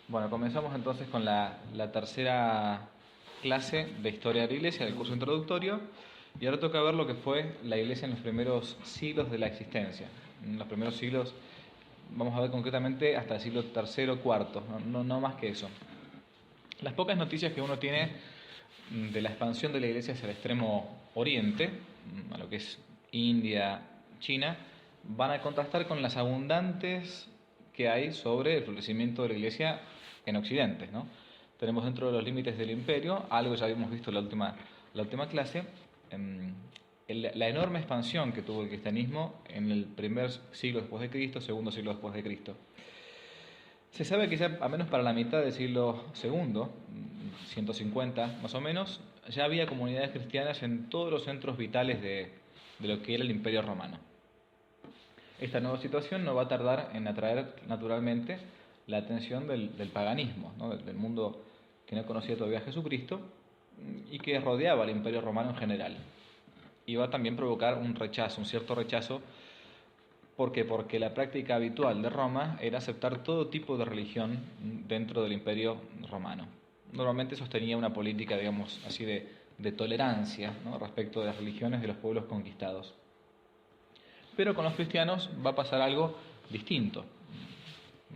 Bueno, comenzamos entonces con la tercera clase de Historia de la Iglesia del curso introductorio, y ahora toca ver lo que fue la Iglesia en los primeros siglos de la existencia. En los primeros siglos, vamos a ver concretamente hasta el siglo III o IV, no más que eso. Las pocas noticias que uno tiene de la expansión de la Iglesia hacia el extremo oriente, a lo que es India, China, van a contrastar con las abundantes que hay sobre el florecimiento de la Iglesia en Occidente, ¿no? Tenemos dentro de los límites del imperio, algo que ya habíamos visto en la última clase, la enorme expansión que tuvo el cristianismo en el primer siglo después de Cristo, segundo siglo después de Cristo. Se sabe que ya a menos para la mitad del siglo II, 150 más o menos, ya había comunidades cristianas en todos los centros vitales de lo que era el Imperio Romano. Esta nueva situación no va a tardar en atraer naturalmente la atención del paganismo, ¿no? Del mundo que no conocía todavía a Jesucristo y que rodeaba al Imperio Romano en general. Y va a también provocar un rechazo, un cierto rechazo. ¿Por qué? Porque la práctica habitual de Roma era aceptar todo tipo de religión dentro del Imperio Romano. Normalmente sostenía una política, digamos así, de tolerancia, ¿no?, respecto de las religiones de los pueblos conquistados. Pero con los cristianos va a pasar algo distinto.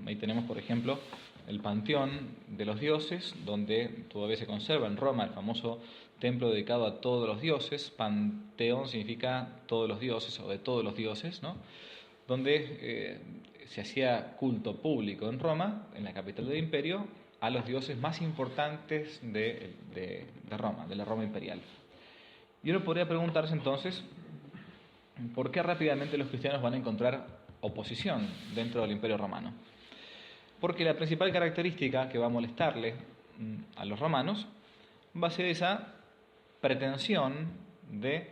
Ahí tenemos, por ejemplo, el panteón de los dioses, donde todavía se conserva en Roma el famoso templo dedicado a todos los dioses. Panteón significa todos los dioses o de todos los dioses, ¿no?, donde se hacía culto público en Roma, en la capital del imperio, a los dioses más importantes de Roma, de la Roma imperial. Y uno podría preguntarse entonces, ¿por qué rápidamente los cristianos van a encontrar oposición dentro del Imperio Romano? Porque la principal característica que va a molestarle a los romanos va a ser esa pretensión de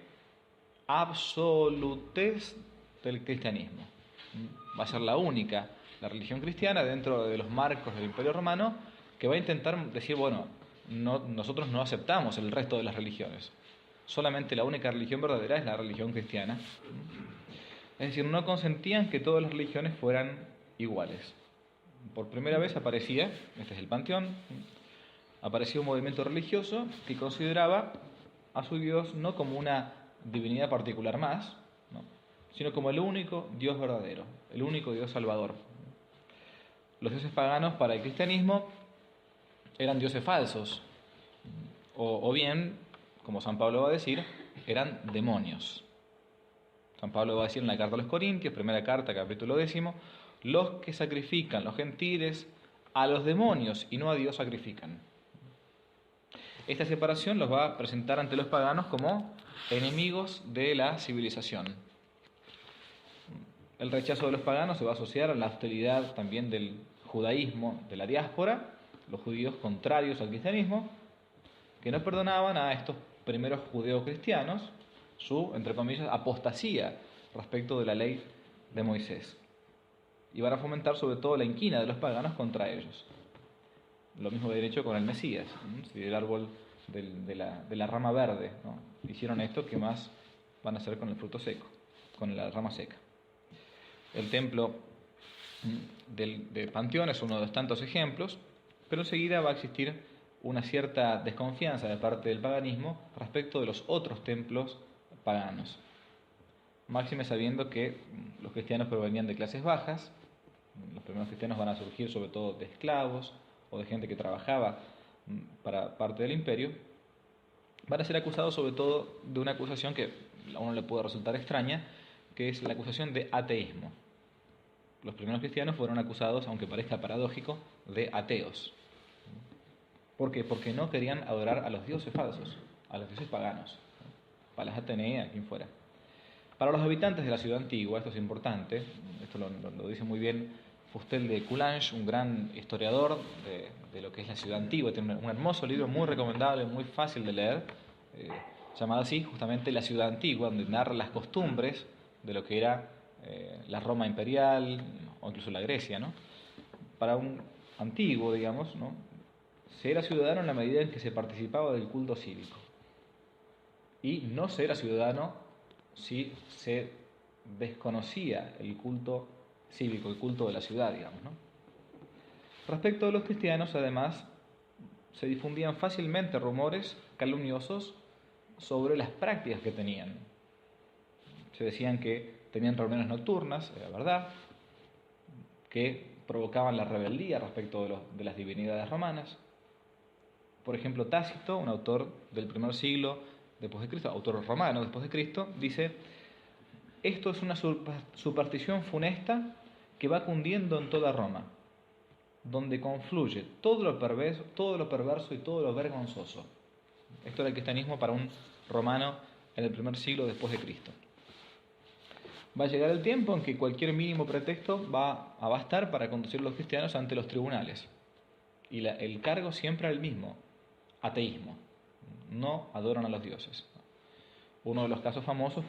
absolutez del cristianismo. Va a ser la única, la religión cristiana, dentro de los marcos del Imperio Romano, que va a intentar decir, bueno, nosotros no aceptamos el resto de las religiones. Solamente la única religión verdadera es la religión cristiana. Es decir, no consentían que todas las religiones fueran iguales. Por primera vez aparecía, este es el panteón, aparecía un movimiento religioso que consideraba a su Dios no como una divinidad particular más, ¿no?, sino como el único Dios verdadero, el único Dios salvador. Los dioses paganos para el cristianismo eran dioses falsos, o bien, como San Pablo va a decir, eran demonios. San Pablo va a decir en la carta a los Corintios, primera carta, capítulo 10, los que sacrifican, los gentiles, a los demonios y no a Dios sacrifican. Esta separación los va a presentar ante los paganos como enemigos de la civilización. El rechazo de los paganos se va a asociar a la hostilidad también del judaísmo, de la diáspora, los judíos contrarios al cristianismo, que no perdonaban a estos primeros judeocristianos su, entre comillas, apostasía respecto de la ley de Moisés. Y van a fomentar sobre todo la inquina de los paganos contra ellos. Lo mismo de hecho con el Mesías, si el árbol de la rama verde, ¿no?, hicieron esto, ¿qué más van a hacer con el fruto seco, con la rama seca? El templo de Panteón es uno de los tantos ejemplos, pero enseguida va a existir una cierta desconfianza de parte del paganismo respecto de los otros templos paganos. Máxime sabiendo que los cristianos provenían de clases bajas, los primeros cristianos van a surgir sobre todo de esclavos o de gente que trabajaba para parte del imperio, van a ser acusados sobre todo de una acusación que a uno le puede resultar extraña, que es la acusación de ateísmo. Los primeros cristianos fueron acusados, aunque parezca paradójico, de ateos. ¿Por qué? Porque no querían adorar a los dioses falsos, a los dioses paganos, Palas Atenea, a quien fuera. Para los habitantes de la ciudad antigua, esto es importante, esto lo dice muy bien Fustel de Coulanges, un gran historiador de lo que es la ciudad antigua. Tiene un hermoso libro muy recomendable, muy fácil de leer, llamado así justamente La ciudad antigua, donde narra las costumbres de lo que era la Roma imperial o incluso la Grecia, ¿no? Para un antiguo, digamos, ¿no?, se era ciudadano en la medida en que se participaba del culto cívico. Y no se era ciudadano si se desconocía el culto cívico, el culto de la ciudad, digamos, ¿no? Respecto a los cristianos, además, se difundían fácilmente rumores calumniosos sobre las prácticas que tenían. Se decían que tenían reuniones nocturnas, era verdad, que provocaban la rebeldía respecto de las divinidades romanas. Por ejemplo, Tácito, un autor del primer siglo después de Cristo, autor romano después de Cristo, dice: esto es una superstición funesta que va cundiendo en toda Roma, donde confluye todo lo perverso y todo lo vergonzoso. Esto era el cristianismo para un romano en el primer siglo después de Cristo. Va a llegar el tiempo en que cualquier mínimo pretexto va a bastar para conducir a los cristianos ante los tribunales. Y el cargo siempre era el mismo: ateísmo. No adoran a los dioses. Uno de los casos famosos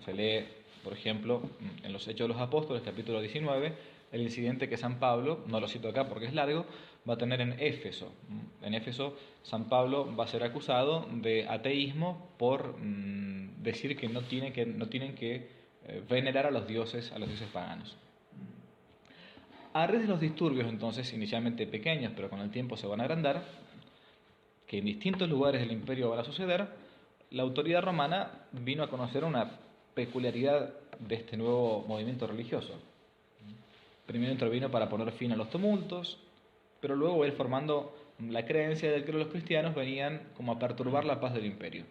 se lee, por ejemplo, en los Hechos de los Apóstoles, capítulo 19, el incidente que San Pablo, no lo cito acá porque es largo, va a tener en Éfeso. En Éfeso, San Pablo va a ser acusado de ateísmo por decir que no tienen que venerar a los dioses paganos. A raíz de los disturbios, entonces, inicialmente pequeños, pero con el tiempo se van a agrandar, que en distintos lugares del imperio van a suceder, la autoridad romana vino a conocer una peculiaridad de este nuevo movimiento religioso. Primero intervino para poner fin a los tumultos, pero luego va a ir formando la creencia de que los cristianos venían como a perturbar la paz del imperio.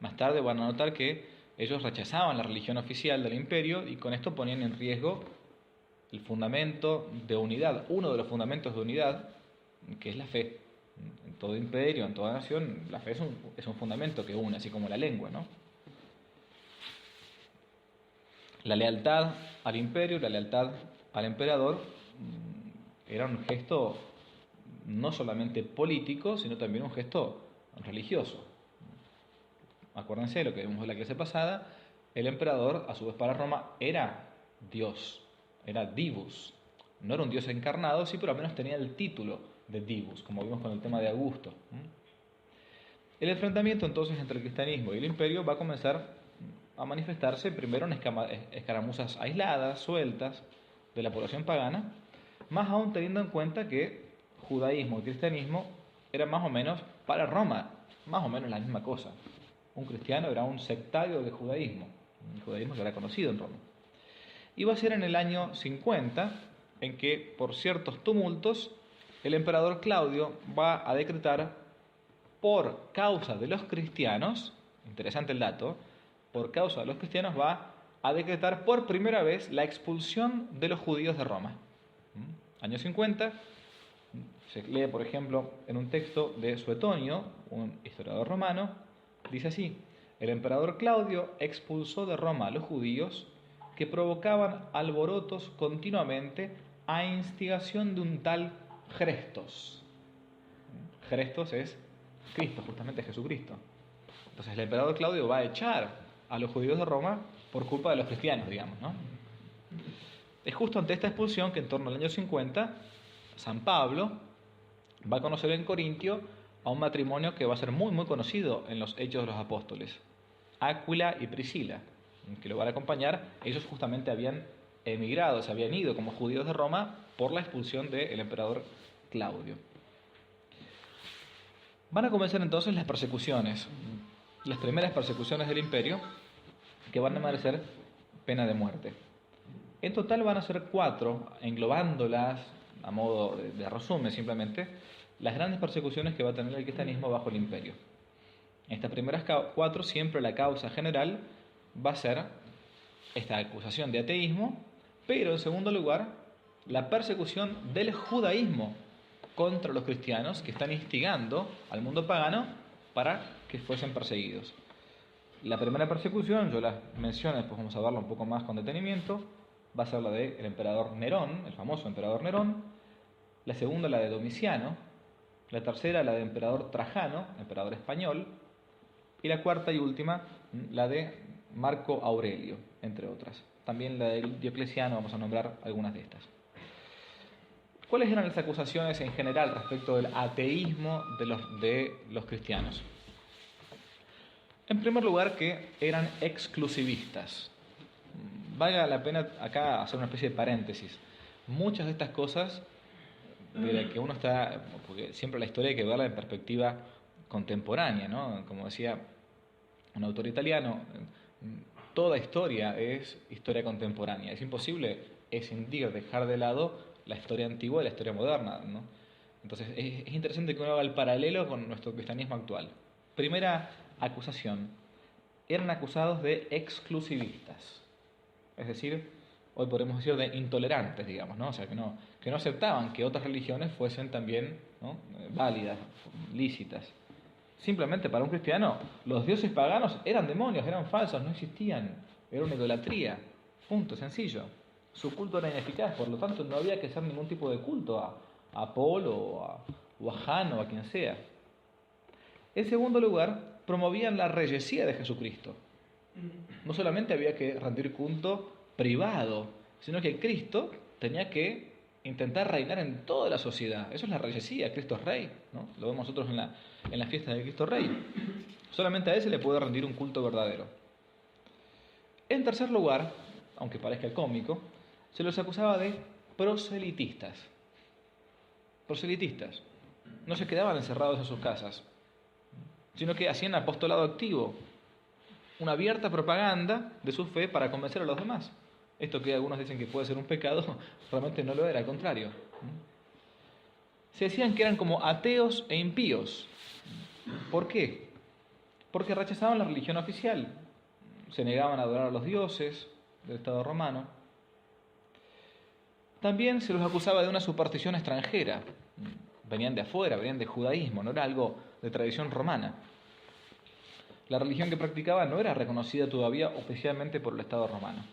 Más tarde van a notar que ellos rechazaban la religión oficial del imperio y con esto ponían en riesgo el fundamento de unidad, uno de los fundamentos de unidad, que es la fe. En todo imperio, en toda nación, la fe es un fundamento que une, así como la lengua, ¿no? La lealtad al imperio, la lealtad al emperador, era un gesto no solamente político, sino también un gesto religioso. Acuérdense de lo que vimos en la clase pasada: el emperador, a su vez para Roma, era Dios, era Divus. No era un Dios encarnado, sí, pero al menos tenía el título de Divus, como vimos con el tema de Augusto. El enfrentamiento entonces entre el cristianismo y el imperio va a comenzar a manifestarse primero en escaramuzas aisladas, sueltas, de la población pagana, más aún teniendo en cuenta que judaísmo y cristianismo eran más o menos, para Roma, más o menos la misma cosa. Un cristiano era un sectario de judaísmo, un judaísmo que era conocido en Roma. Y va a ser en el año 50 en que, por ciertos tumultos, el emperador Claudio va a decretar, por causa de los cristianos, interesante el dato, por causa de los cristianos va a decretar por primera vez la expulsión de los judíos de Roma. Año 50, se lee, por ejemplo, en un texto de Suetonio, un historiador romano, dice así: el emperador Claudio expulsó de Roma a los judíos que provocaban alborotos continuamente a instigación de un tal Chrestos. Chrestos es Cristo, justamente Jesucristo. Entonces el emperador Claudio va a echar a los judíos de Roma por culpa de los cristianos, digamos, ¿no? Es justo ante esta expulsión que en torno al año 50 San Pablo va a conocer en Corintio a un matrimonio que va a ser muy muy conocido en los Hechos de los Apóstoles: Áquila y Priscila, que lo van a acompañar. Ellos justamente habían emigrado, se habían ido como judíos de Roma por la expulsión del emperador Claudio. Van a comenzar entonces las persecuciones, las primeras persecuciones del imperio, que van a merecer pena de muerte. En total van a ser 4, englobándolas a modo de resumen simplemente, las grandes persecuciones que va a tener el cristianismo bajo el imperio. En estas primeras 4 siempre la causa general va a ser esta acusación de ateísmo, pero en segundo lugar la persecución del judaísmo contra los cristianos que están instigando al mundo pagano para que fuesen perseguidos. La primera persecución, yo la menciono, después vamos a verla un poco más con detenimiento, va a ser la del emperador Nerón, el famoso emperador Nerón, la segunda la de Domiciano, la tercera la de emperador Trajano, emperador español, y la cuarta y última la de Marco Aurelio, entre otras. También la de Diocleciano, vamos a nombrar algunas de estas. ¿Cuáles eran las acusaciones en general respecto del ateísmo de los cristianos? En primer lugar, que eran exclusivistas. Valga la pena acá hacer una especie de paréntesis. Muchas de estas cosas de las que uno está, porque siempre la historia hay que verla en perspectiva contemporánea, ¿no? Como decía un autor italiano, toda historia es historia contemporánea. Es imposible escindir, dejar de lado la historia antigua y la historia moderna, ¿no? Entonces es interesante que uno haga el paralelo con nuestro cristianismo actual. Primera acusación: eran acusados de exclusivistas, es decir, hoy podemos decir de intolerantes, digamos, ¿no? O sea, que no aceptaban que otras religiones fuesen también, ¿no?, válidas, lícitas. Simplemente para un cristiano los dioses paganos eran demonios, eran falsos, no existían, era una idolatría, punto, sencillo. Su culto era ineficaz, por lo tanto no había que hacer ningún tipo de culto a Apolo o a Jano o a quien sea. En segundo lugar, promovían la reyesía de Jesucristo. No solamente había que rendir culto privado, sino que Cristo tenía que intentar reinar en toda la sociedad. Eso es la reyesía, Cristo es Rey, ¿no? Lo vemos nosotros en la fiesta de Cristo Rey. Solamente a Él se le puede rendir un culto verdadero. En tercer lugar, aunque parezca cómico, se los acusaba de proselitistas. Proselitistas. No se quedaban encerrados en sus casas, sino que hacían apostolado activo, una abierta propaganda de su fe para convencer a los demás. Esto que algunos dicen que puede ser un pecado, realmente no lo era, al contrario. Se decían que eran como ateos e impíos. ¿Por qué? Porque rechazaban la religión oficial, se negaban a adorar a los dioses del Estado romano. También se los acusaba de una superstición extranjera. Venían de afuera, venían de judaísmo, no era algo de tradición romana. La religión que practicaban no era reconocida todavía oficialmente por el Estado romano.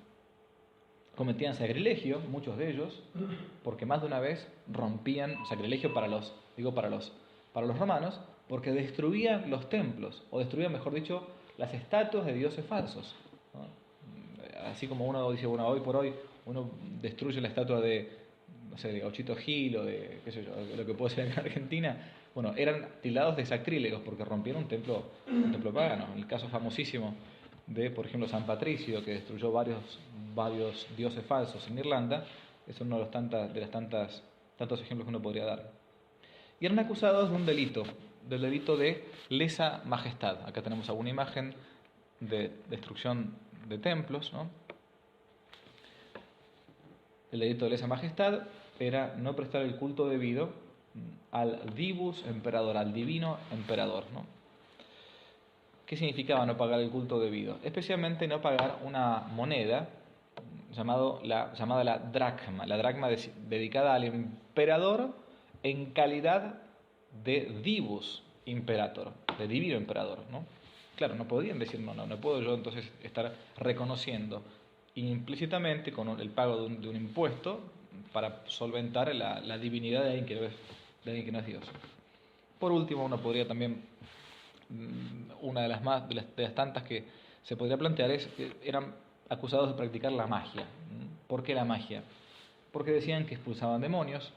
Cometían sacrilegio, muchos de ellos, porque más de una vez rompían, sacrilegio para los romanos, porque destruían los templos, o destruían, mejor dicho, las estatuas de dioses falsos, ¿no? Así como uno dice, bueno, hoy por hoy uno destruye la estatua de, no sé, de Gauchito Gil o de, qué sé yo, lo que puede ser en Argentina. Bueno, eran tildados de sacrílegos porque rompieron un templo pagano. En el caso famosísimo de, por ejemplo, San Patricio, que destruyó varios dioses falsos en Irlanda, es uno de los tantos ejemplos que uno podría dar. Y eran acusados de un delito, del delito de lesa majestad. Acá tenemos alguna imagen de destrucción de templos, ¿no? El delito de lesa majestad era no prestar el culto debido al divus emperador, al divino emperador, ¿no? ¿Qué significaba no pagar el culto debido? Especialmente no pagar una moneda llamada la dracma dedicada al emperador en calidad de divus imperator, de divino emperador, ¿no? Claro, no podían decir, no puedo yo entonces estar reconociendo implícitamente con el pago de un impuesto para solventar la divinidad de alguien que no es Dios. Por último, uno podría también, una de las tantas que se podría plantear es que eran acusados de practicar la magia. ¿Por qué la magia? Porque decían que expulsaban demonios,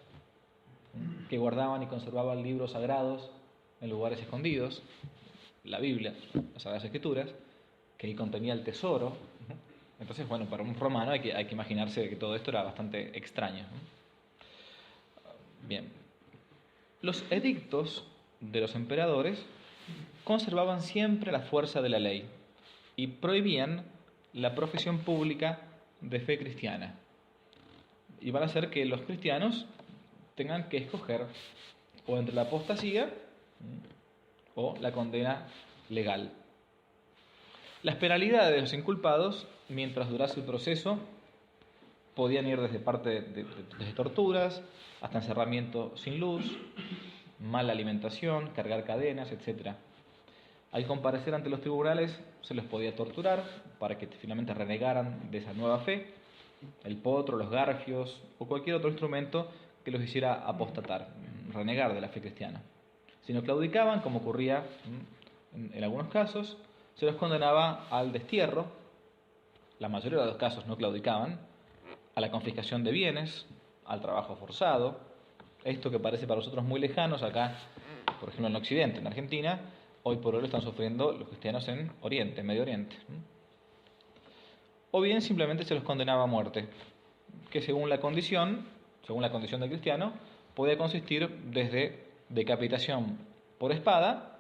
que guardaban y conservaban libros sagrados en lugares escondidos, la Biblia, las Sagradas Escrituras, que ahí contenía el tesoro. Entonces, bueno, para un romano hay que imaginarse que todo esto era bastante extraño. Bien. Los edictos de los emperadores conservaban siempre la fuerza de la ley y prohibían la profesión pública de fe cristiana. Y van a hacer que los cristianos tengan que escoger o entre la apostasía o la condena legal. Las penalidades de los inculpados, mientras durase el proceso, podían ir desde torturas hasta encerramiento sin luz, mala alimentación, cargar cadenas, etc. Al comparecer ante los tribunales se los podía torturar para que finalmente renegaran de esa nueva fe. El potro, los garfios o cualquier otro instrumento que los hiciera apostatar, renegar de la fe cristiana. Si no claudicaban, como ocurría en algunos casos, se los condenaba al destierro, la mayoría de los casos no claudicaban, a la confiscación de bienes, al trabajo forzado. Esto que parece para nosotros muy lejanos, acá, por ejemplo en Occidente, en Argentina, hoy por hoy lo están sufriendo los cristianos en Oriente, en Medio Oriente. O bien simplemente se los condenaba a muerte, que según la condición del cristiano, podía consistir desde decapitación por espada,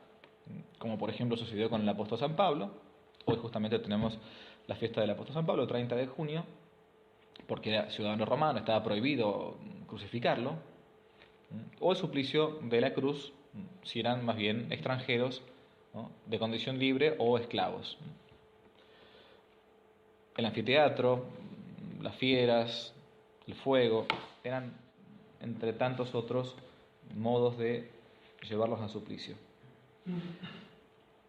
como por ejemplo sucedió con el apóstol San Pablo. Hoy justamente tenemos la fiesta del apóstol San Pablo, 30 de junio, porque era ciudadano romano, estaba prohibido crucificarlo, o el suplicio de la cruz, si eran más bien extranjeros, ¿no?, de condición libre o esclavos. El anfiteatro, las fieras, el fuego, eran entre tantos otros modos de llevarlos a suplicio.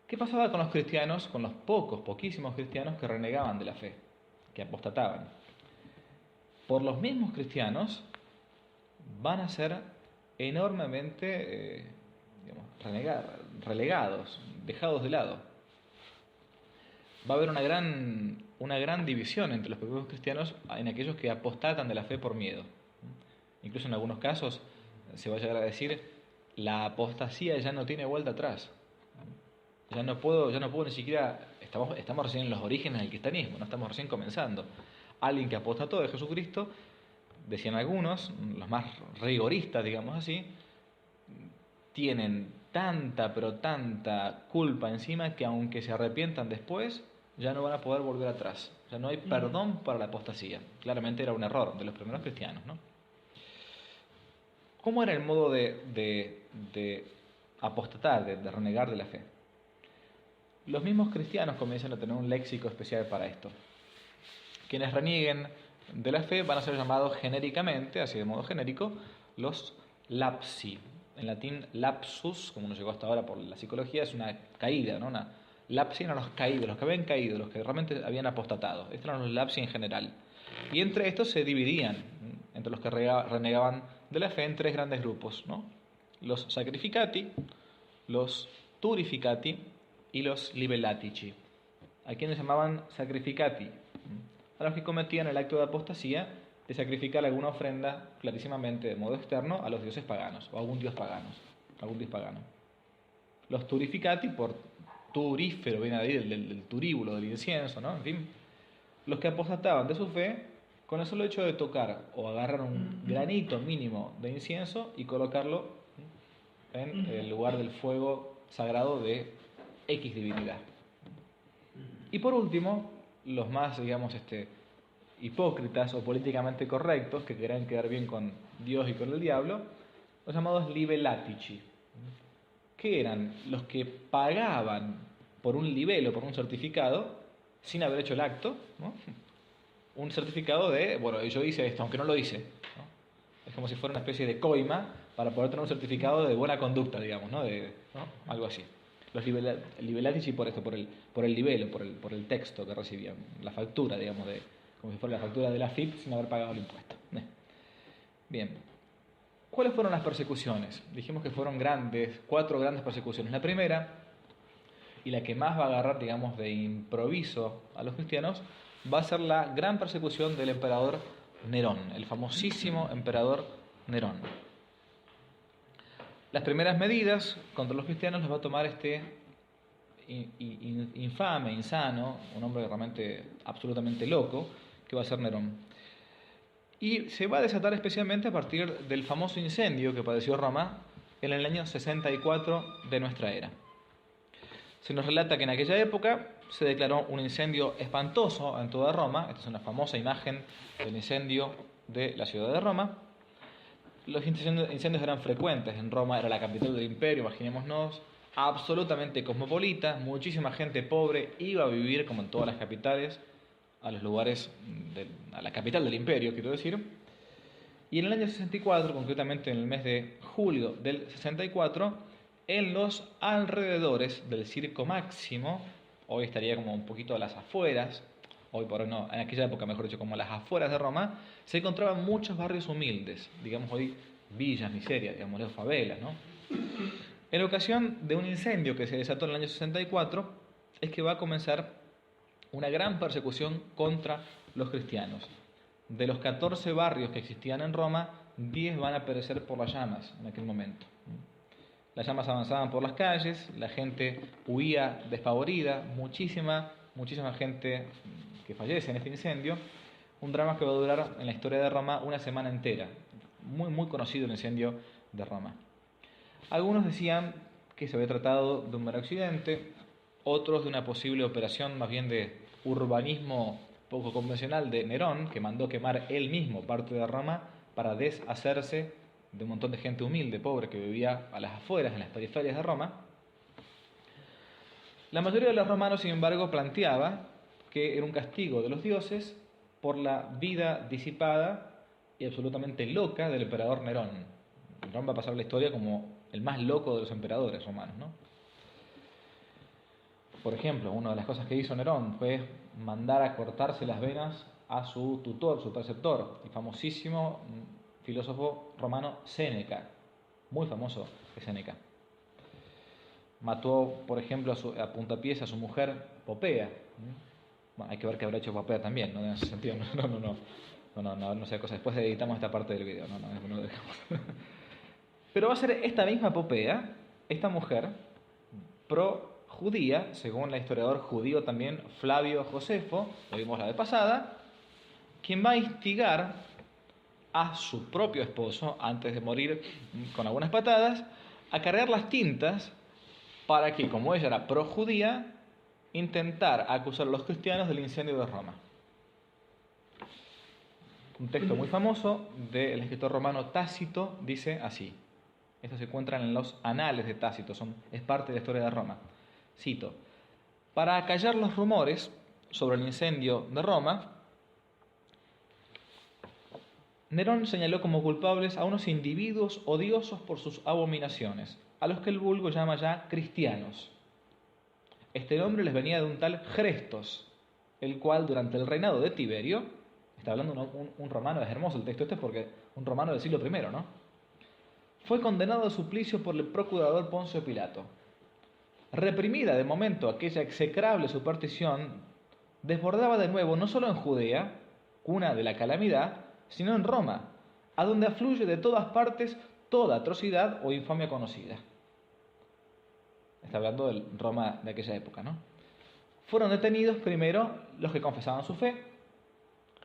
¿Qué pasaba con los cristianos, con los poquísimos cristianos que renegaban de la fe, que apostataban? Por los mismos cristianos van a ser enormemente relegados, dejados de lado. Va a haber una gran división entre los propios cristianos en aquellos que apostatan de la fe por miedo. Incluso en algunos casos se va a llegar a decir: la apostasía ya no tiene vuelta atrás. Ya no puedo ni siquiera, estamos recién en los orígenes del cristianismo, no estamos recién comenzando. Alguien que apostató de Jesucristo, decían algunos, los más rigoristas, digamos así, tienen tanta culpa encima que aunque se arrepientan después, ya no van a poder volver atrás. Ya no hay perdón para la apostasía. Claramente era un error de los primeros cristianos, ¿no? ¿Cómo era el modo de apostatar, de renegar de la fe? Los mismos cristianos comienzan a tener un léxico especial para esto. Quienes renieguen de la fe van a ser llamados genéricamente, así de modo genérico, los lapsi. En latín, lapsus, como nos llegó hasta ahora por la psicología, es una caída, ¿no? Lapsi eran los caídos, los que habían caído, los que realmente habían apostatado. Estos eran los lapsi en general. Y entre estos se dividían, entre los que renegaban de la fe, en tres grandes grupos, ¿no? Los sacrificati, los turificati y los libellatici. ¿A quienes llamaban sacrificati? A los que cometían el acto de apostasía de sacrificar alguna ofrenda clarísimamente de modo externo a los dioses paganos o a algún dios pagano. Los turificati, por turífero, viene de ahí del turíbulo, del incienso, ¿no? En fin, los que apostataban de su fe con el solo hecho de tocar o agarrar un granito mínimo de incienso y colocarlo en el lugar del fuego sagrado de X divinidad. Y por último, los más, hipócritas o políticamente correctos, que querían quedar bien con Dios y con el diablo, los llamados libellatici, que eran los que pagaban por un libelo, por un certificado, sin haber hecho el acto, ¿no? Un certificado de, bueno, yo hice esto, aunque no lo hice, ¿no? Es como si fuera una especie de coima para poder tener un certificado de buena conducta, digamos, ¿no? Algo así. Los libellatici por esto, por el libelo, por el texto que recibían, la factura, digamos, como si fuera la factura de la FIP sin haber pagado el impuesto. Bien. ¿Cuáles fueron las persecuciones? Dijimos que fueron 4 grandes persecuciones. La primera, y la que más va a agarrar, digamos, de improviso a los cristianos, va a ser la gran persecución del emperador Nerón, el famosísimo emperador Nerón. Las primeras medidas contra los cristianos las va a tomar este infame, insano, un hombre realmente absolutamente loco, que va a ser Nerón. Y se va a desatar especialmente a partir del famoso incendio que padeció Roma en el año 64 de nuestra era. Se nos relata que en aquella época se declaró un incendio espantoso en toda Roma. Esta es una famosa imagen del incendio de la ciudad de Roma. Los incendios eran frecuentes en Roma, era la capital del imperio, imaginémonos, absolutamente cosmopolita, muchísima gente pobre iba a vivir, como en todas las capitales, a los lugares, a la capital del imperio, quiero decir. Y en el año 64, concretamente en el mes de julio del 64, en los alrededores del Circo Máximo, hoy estaría como un poquito a las afueras, hoy por hoy no, en aquella época mejor dicho, como las afueras de Roma, se encontraban muchos barrios humildes, digamos hoy villas, miserias, digamos las favelas, ¿no? En ocasión de un incendio que se desató en el año 64, es que va a comenzar una gran persecución contra los cristianos. De los 14 barrios que existían en Roma, 10 van a perecer por las llamas en aquel momento. Las llamas avanzaban por las calles, la gente huía despavorida, muchísima gente que fallece en este incendio. Un drama que va a durar en la historia de Roma una semana entera. Muy conocido el incendio de Roma. Algunos decían que se había tratado de un mero accidente, otros de una posible operación más bien de urbanismo poco convencional de Nerón, que mandó quemar él mismo parte de Roma para deshacerse de un montón de gente humilde, pobre, que vivía a las afueras, en las periferias de Roma. La mayoría de los romanos, sin embargo, planteaba que era un castigo de los dioses por la vida disipada y absolutamente loca del emperador Nerón. Nerón va a pasar a la historia como el más loco de los emperadores romanos, ¿no? Por ejemplo, una de las cosas que hizo Nerón fue mandar a cortarse las venas a su tutor, su preceptor, el famosísimo filósofo romano Séneca, muy famoso de Séneca. Mató, por ejemplo, a puntapiés a su mujer Popea. Bueno, hay que ver qué habrá hecho Popea también, ¿no? En ese sentido, no sea cosa. Después editamos esta parte del video, no lo dejamos. Pero va a ser esta misma Popea, esta mujer, pro-judía, según el historiador judío también Flavio Josefo, lo vimos la vez pasada, quien va a instigar a su propio esposo, antes de morir con algunas patadas, a cargar las tintas para que, como ella era pro-judía, intentar acusar a los cristianos del incendio de Roma. Un texto muy famoso del escritor romano Tácito dice así. Esto se encuentra en los anales de Tácito, es parte de la historia de Roma. Cito: para acallar los rumores sobre el incendio de Roma, Nerón señaló como culpables a unos individuos odiosos por sus abominaciones, a los que el vulgo llama ya cristianos. Este nombre les venía de un tal Chrestos, el cual durante el reinado de Tiberio, está hablando un romano, es hermoso el texto este porque un romano del siglo I, ¿no? Fue condenado a suplicio por el procurador Poncio Pilato. Reprimida de momento aquella execrable superstición, desbordaba de nuevo no solo en Judea, cuna de la calamidad, sino en Roma, a donde afluye de todas partes toda atrocidad o infamia conocida. Está hablando del Roma de aquella época, ¿no? Fueron detenidos primero los que confesaban su fe,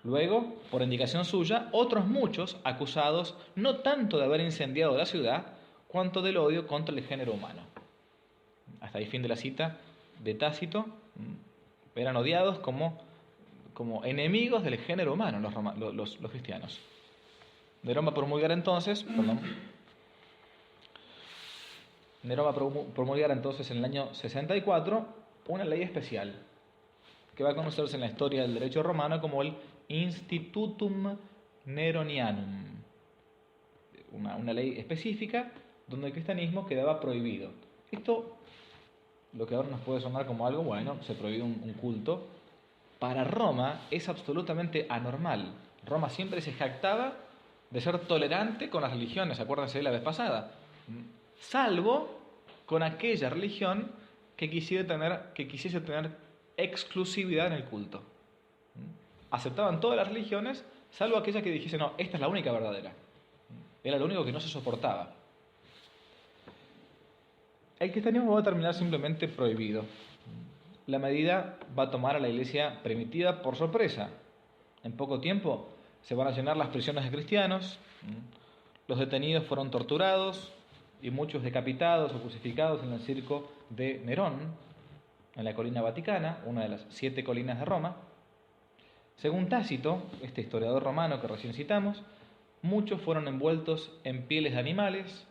luego, por indicación suya, otros muchos acusados no tanto de haber incendiado la ciudad, cuanto del odio contra el género humano. Hasta ahí fin de la cita de Tácito. Eran odiados como enemigos del género humano los cristianos. Nerón va a promulgar entonces, en el año 64 una ley especial que va a conocerse en la historia del derecho romano como el Institutum Neronianum, una ley específica donde el cristianismo quedaba prohibido. Esto, lo que ahora nos puede sonar como algo, bueno, se prohibió un culto. Para Roma es absolutamente anormal. Roma siempre se jactaba de ser tolerante con las religiones, acuérdense de la vez pasada, salvo con aquella religión que quisiese tener exclusividad en el culto. Aceptaban todas las religiones, salvo aquella que dijese, no, esta es la única verdadera. Era lo único que no se soportaba. El cristianismo va a terminar simplemente prohibido. La medida va a tomar a la iglesia primitiva por sorpresa. En poco tiempo se van a llenar las prisiones de cristianos, los detenidos fueron torturados y muchos decapitados o crucificados en el circo de Nerón, en la colina Vaticana, una de las 7 colinas de Roma. Según Tácito, este historiador romano que recién citamos, muchos fueron envueltos en pieles de animales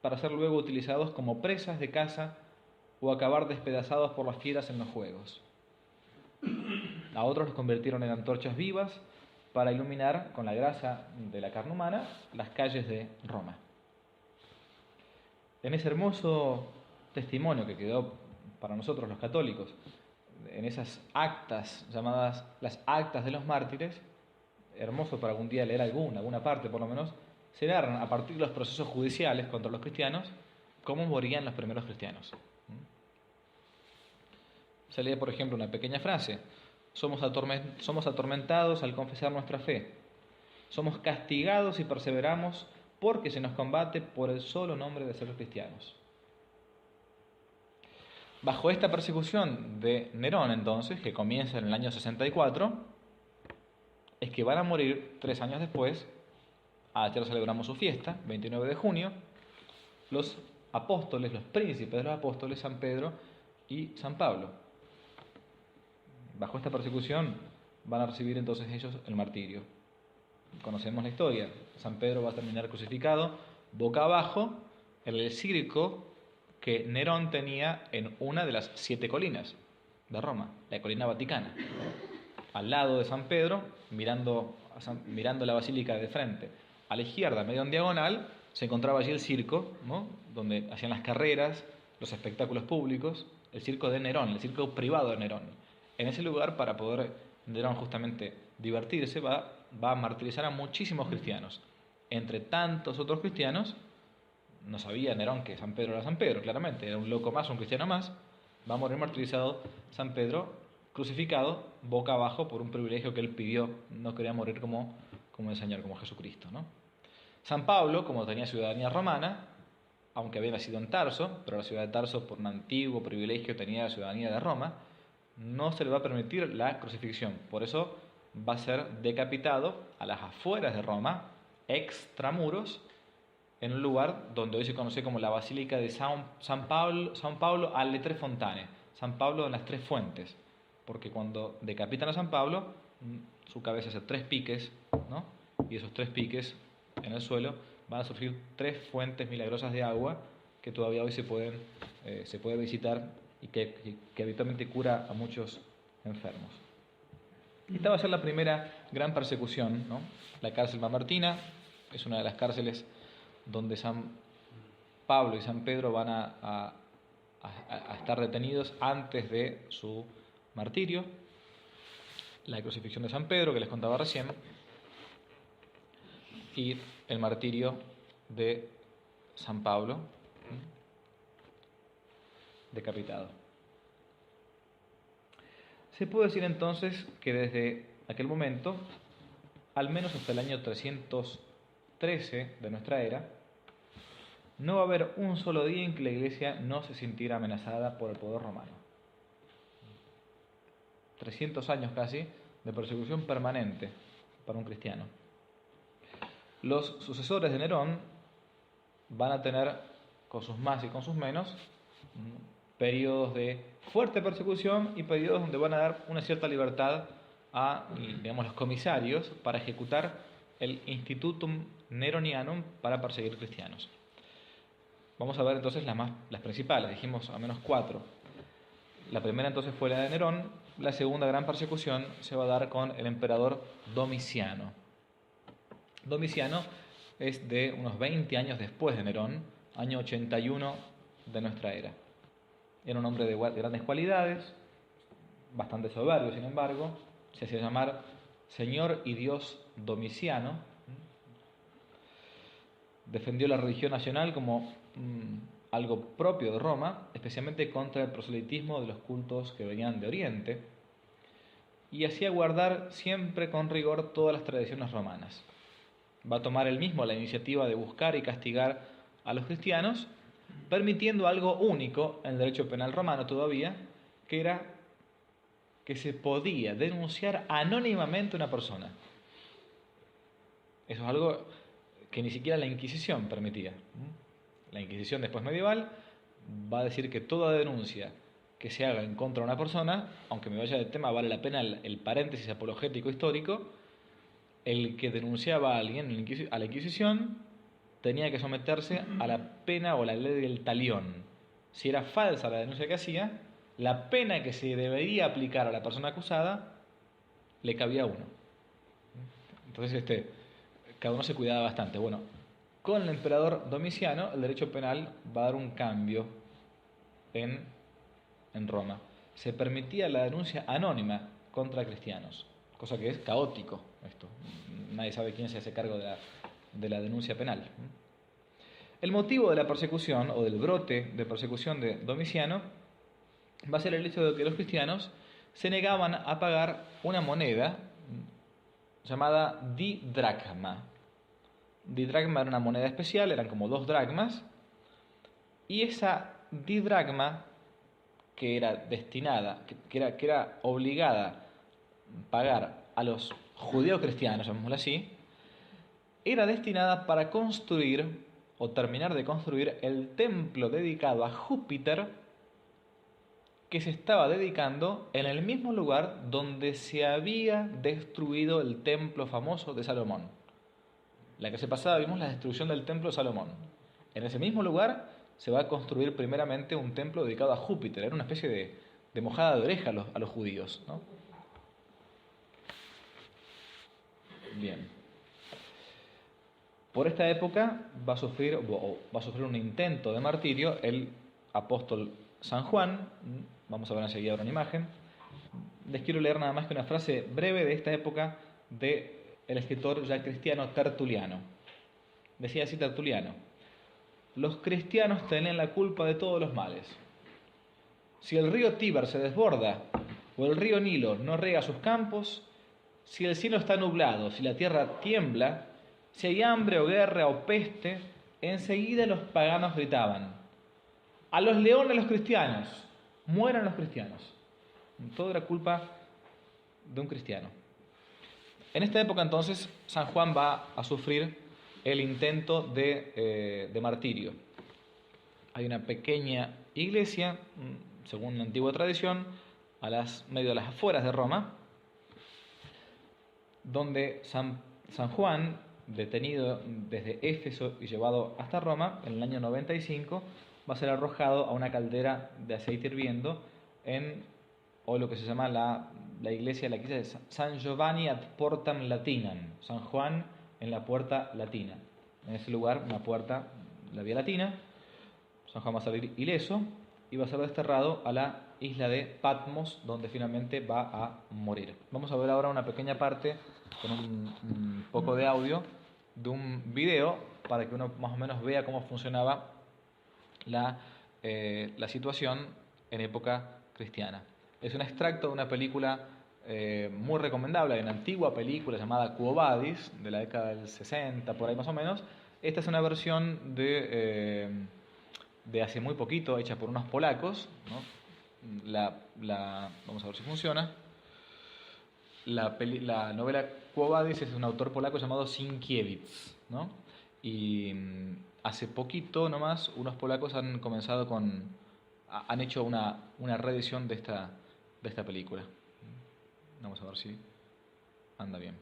para ser luego utilizados como presas de caza o acabar despedazados por las fieras en los juegos. A otros los convirtieron en antorchas vivas para iluminar con la grasa de la carne humana las calles de Roma. En ese hermoso testimonio que quedó para nosotros los católicos en esas actas llamadas las actas de los mártires, hermoso para algún día leer alguna parte por lo menos, se narran a partir de los procesos judiciales contra los cristianos cómo morían los primeros cristianos. Se lee, por ejemplo, una pequeña frase: somos atormentados al confesar nuestra fe, somos castigados y perseveramos porque se nos combate por el solo nombre de ser cristianos. Bajo esta persecución de Nerón, entonces, que comienza en el año 64, es que van a morir 3 años después. Ayer celebramos su fiesta, 29 de junio, los apóstoles, los príncipes de los apóstoles, San Pedro y San Pablo. Bajo esta persecución van a recibir entonces ellos el martirio. Conocemos la historia. San Pedro va a terminar crucificado boca abajo en el circo que Nerón tenía en una de las 7 colinas de Roma, la colina Vaticana. Al lado de San Pedro, mirando la basílica de frente, a la izquierda, medio en diagonal, se encontraba allí el circo, ¿no?, donde hacían las carreras, los espectáculos públicos, el circo de Nerón, el circo privado de Nerón. En ese lugar, para poder Nerón justamente divertirse, va a martirizar a muchísimos cristianos. Entre tantos otros cristianos, no sabía Nerón que San Pedro era San Pedro, claramente, era un loco más, un cristiano más. Va a morir martirizado San Pedro, crucificado boca abajo por un privilegio que él pidió. No quería morir como el Señor, como Jesucristo, ¿no? San Pablo, como tenía ciudadanía romana, aunque había nacido en Tarso, pero la ciudad de Tarso, por un antiguo privilegio, tenía la ciudadanía de Roma, no se le va a permitir la crucifixión. Por eso va a ser decapitado a las afueras de Roma, extramuros, en un lugar donde hoy se conoce como la Basílica de San Pablo alle Tre Fontane, San Pablo en las 3 fuentes, porque cuando decapitan a San Pablo, su cabeza hace 3 piques, ¿no?, y esos 3 piques en el suelo van a surgir 3 fuentes milagrosas de agua que todavía hoy se puede visitar y que habitualmente cura a muchos enfermos. Esta va a ser la primera gran persecución, ¿no? La cárcel Mamertina es una de las cárceles donde San Pablo y San Pedro van a estar retenidos antes de su martirio. La crucifixión de San Pedro, que les contaba recién, y el martirio de San Pablo, decapitado. Se puede decir entonces que desde aquel momento, al menos hasta el año 313 de nuestra era, no va a haber un solo día en que la Iglesia no se sintiera amenazada por el poder romano. 300 años casi de persecución permanente para un cristiano. Los sucesores de Nerón van a tener, con sus más y con sus menos, periodos de fuerte persecución y periodos donde van a dar una cierta libertad a, digamos, los comisarios para ejecutar el Institutum Neronianum para perseguir cristianos. Vamos a ver entonces las principales, dijimos al menos 4. La primera entonces fue la de Nerón. La segunda gran persecución se va a dar con el emperador Domiciano. Domiciano es de unos 20 años después de Nerón, año 81 de nuestra era. Era un hombre de grandes cualidades, bastante soberbio, sin embargo. Se hacía llamar Señor y Dios Domiciano. Defendió la religión nacional como algo propio de Roma, especialmente contra el proselitismo de los cultos que venían de Oriente, y hacía guardar siempre con rigor todas las tradiciones romanas. Va a tomar él mismo la iniciativa de buscar y castigar a los cristianos, permitiendo algo único en el derecho penal romano todavía, que era que se podía denunciar anónimamente a una persona. Eso es algo que ni siquiera la Inquisición permitía. La Inquisición después medieval va a decir que toda denuncia que se haga en contra de una persona, aunque me vaya del tema, vale la pena el paréntesis apologético histórico. El que denunciaba a alguien a la Inquisición tenía que someterse a la pena o la ley del talión. Si era falsa la denuncia que hacía, la pena que se debería aplicar a la persona acusada le cabía a uno. Entonces cada uno se cuidaba bastante. Bueno, con el emperador Domiciano el derecho penal va a dar un cambio en Roma. se permitía la denuncia anónima contra cristianos, cosa que es caótico esto. Nadie sabe quién se hace cargo de la denuncia penal. El motivo de la persecución o del brote de persecución de Domiciano va a ser el hecho de que los cristianos se negaban a pagar una moneda llamada didracma. Didracma era una moneda especial, eran como 2 dracmas, y esa didracma que era destinada, que era obligada a pagar a los judeocristianos, llamémoslo así, era destinada para construir o terminar de construir el templo dedicado a Júpiter que se estaba dedicando en el mismo lugar donde se había destruido el templo famoso de Salomón. La clase pasada vimos la destrucción del templo de Salomón. En ese mismo lugar se va a construir primeramente un templo dedicado a Júpiter. Era una especie de mojada de oreja a los judíos, ¿no? Bien. Por esta época va a sufrir un intento de martirio el apóstol San Juan. Vamos a ver enseguida una imagen. Les quiero leer nada más que una frase breve de esta época del escritor ya cristiano Tertuliano. Decía así Tertuliano: los cristianos tienen la culpa de todos los males. Si el río Tíber se desborda o el río Nilo no riega sus campos, si el cielo está nublado, si la tierra tiembla, si hay hambre o guerra o peste, enseguida los paganos gritaban: a los leones los cristianos, mueran los cristianos. Todo era culpa de un cristiano. En esta época entonces San Juan va a sufrir el intento de martirio. Hay una pequeña iglesia, según la antigua tradición, medio a las afueras de Roma, donde San Juan, detenido desde Éfeso y llevado hasta Roma, en el año 95, va a ser arrojado a una caldera de aceite hirviendo o lo que se llama la iglesia de San Giovanni ad Portam Latinam, San Juan en la puerta latina. En ese lugar, una puerta, la vía latina. San Juan va a salir ileso y va a ser desterrado a la isla de Patmos, donde finalmente va a morir. Vamos a ver ahora una pequeña parte con un poco de audio de un video para que uno más o menos vea cómo funcionaba la situación en época cristiana. Es un extracto de una película muy recomendable, una antigua película llamada Quo Vadis, de la década del 60, por ahí más o menos. Esta es una versión de hace muy poquito, hecha por unos polacos, ¿no? Vamos a ver si funciona. La novela Quo Vadis es de un autor polaco llamado Sienkiewicz, ¿no? Y hace poquito nomás unos polacos han comenzado han hecho una reedición de esta película. Vamos a ver si anda bien.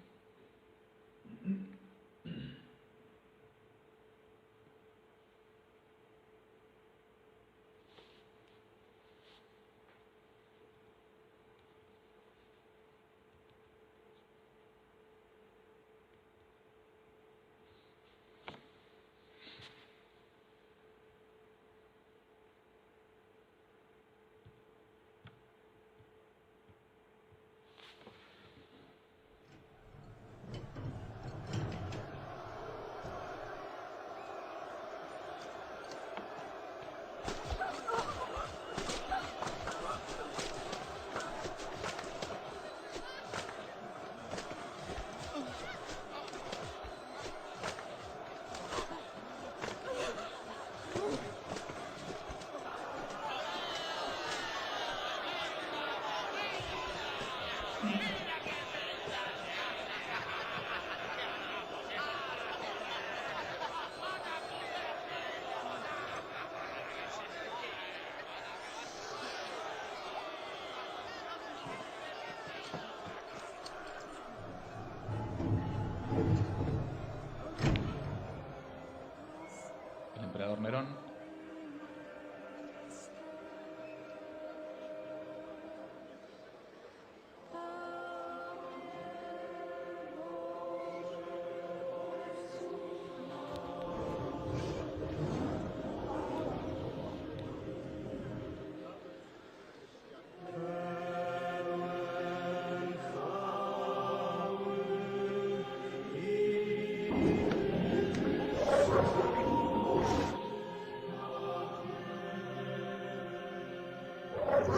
Está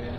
bien.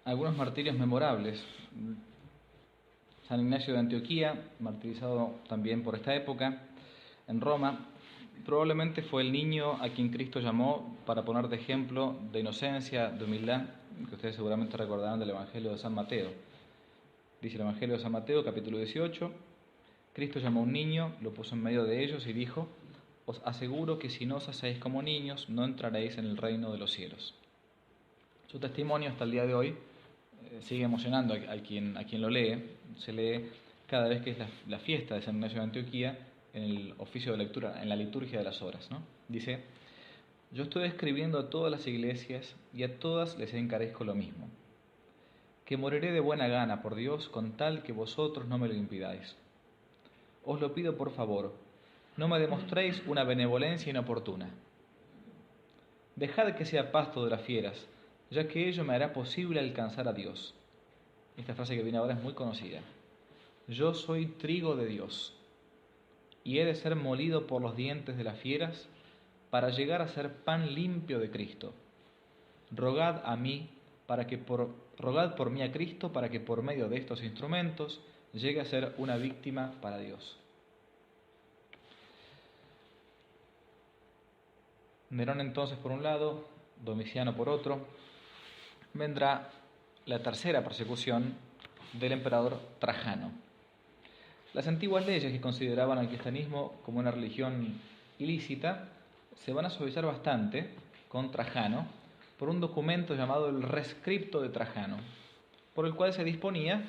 Algunos martirios memorables. San Ignacio de Antioquía, martirizado también por esta época, en Roma, probablemente fue el niño a quien Cristo llamó para poner de ejemplo de inocencia, de humildad, que ustedes seguramente recordarán del Evangelio de San Mateo. Dice el Evangelio de San Mateo, capítulo 18, Cristo llamó a un niño, lo puso en medio de ellos y dijo: os aseguro que si no os hacéis como niños, no entraréis en el reino de los cielos. Su testimonio hasta el día de hoy sigue emocionando a quien lo lee. Se lee cada vez que es la fiesta de San Ignacio de Antioquía en el oficio de lectura, en la liturgia de las horas, ¿no? Dice: yo estoy escribiendo a todas las iglesias y a todas les encarezco lo mismo, que moriré de buena gana por Dios con tal que vosotros no me lo impidáis. Os lo pido por favor, no me demostréis una benevolencia inoportuna. Dejad que sea pasto de las fieras, ya que ello me hará posible alcanzar a Dios. Esta frase que viene ahora es muy conocida. Yo soy trigo de Dios, y he de ser molido por los dientes de las fieras para llegar a ser pan limpio de Cristo. Rogad por mí a Cristo para que por medio de estos instrumentos llegue a ser una víctima para Dios. Nerón entonces por un lado, Domiciano por otro. Vendrá la tercera persecución del emperador Trajano. Las antiguas leyes que consideraban al cristianismo como una religión ilícita se van a suavizar bastante con Trajano por un documento llamado el Rescripto de Trajano, por el cual se disponía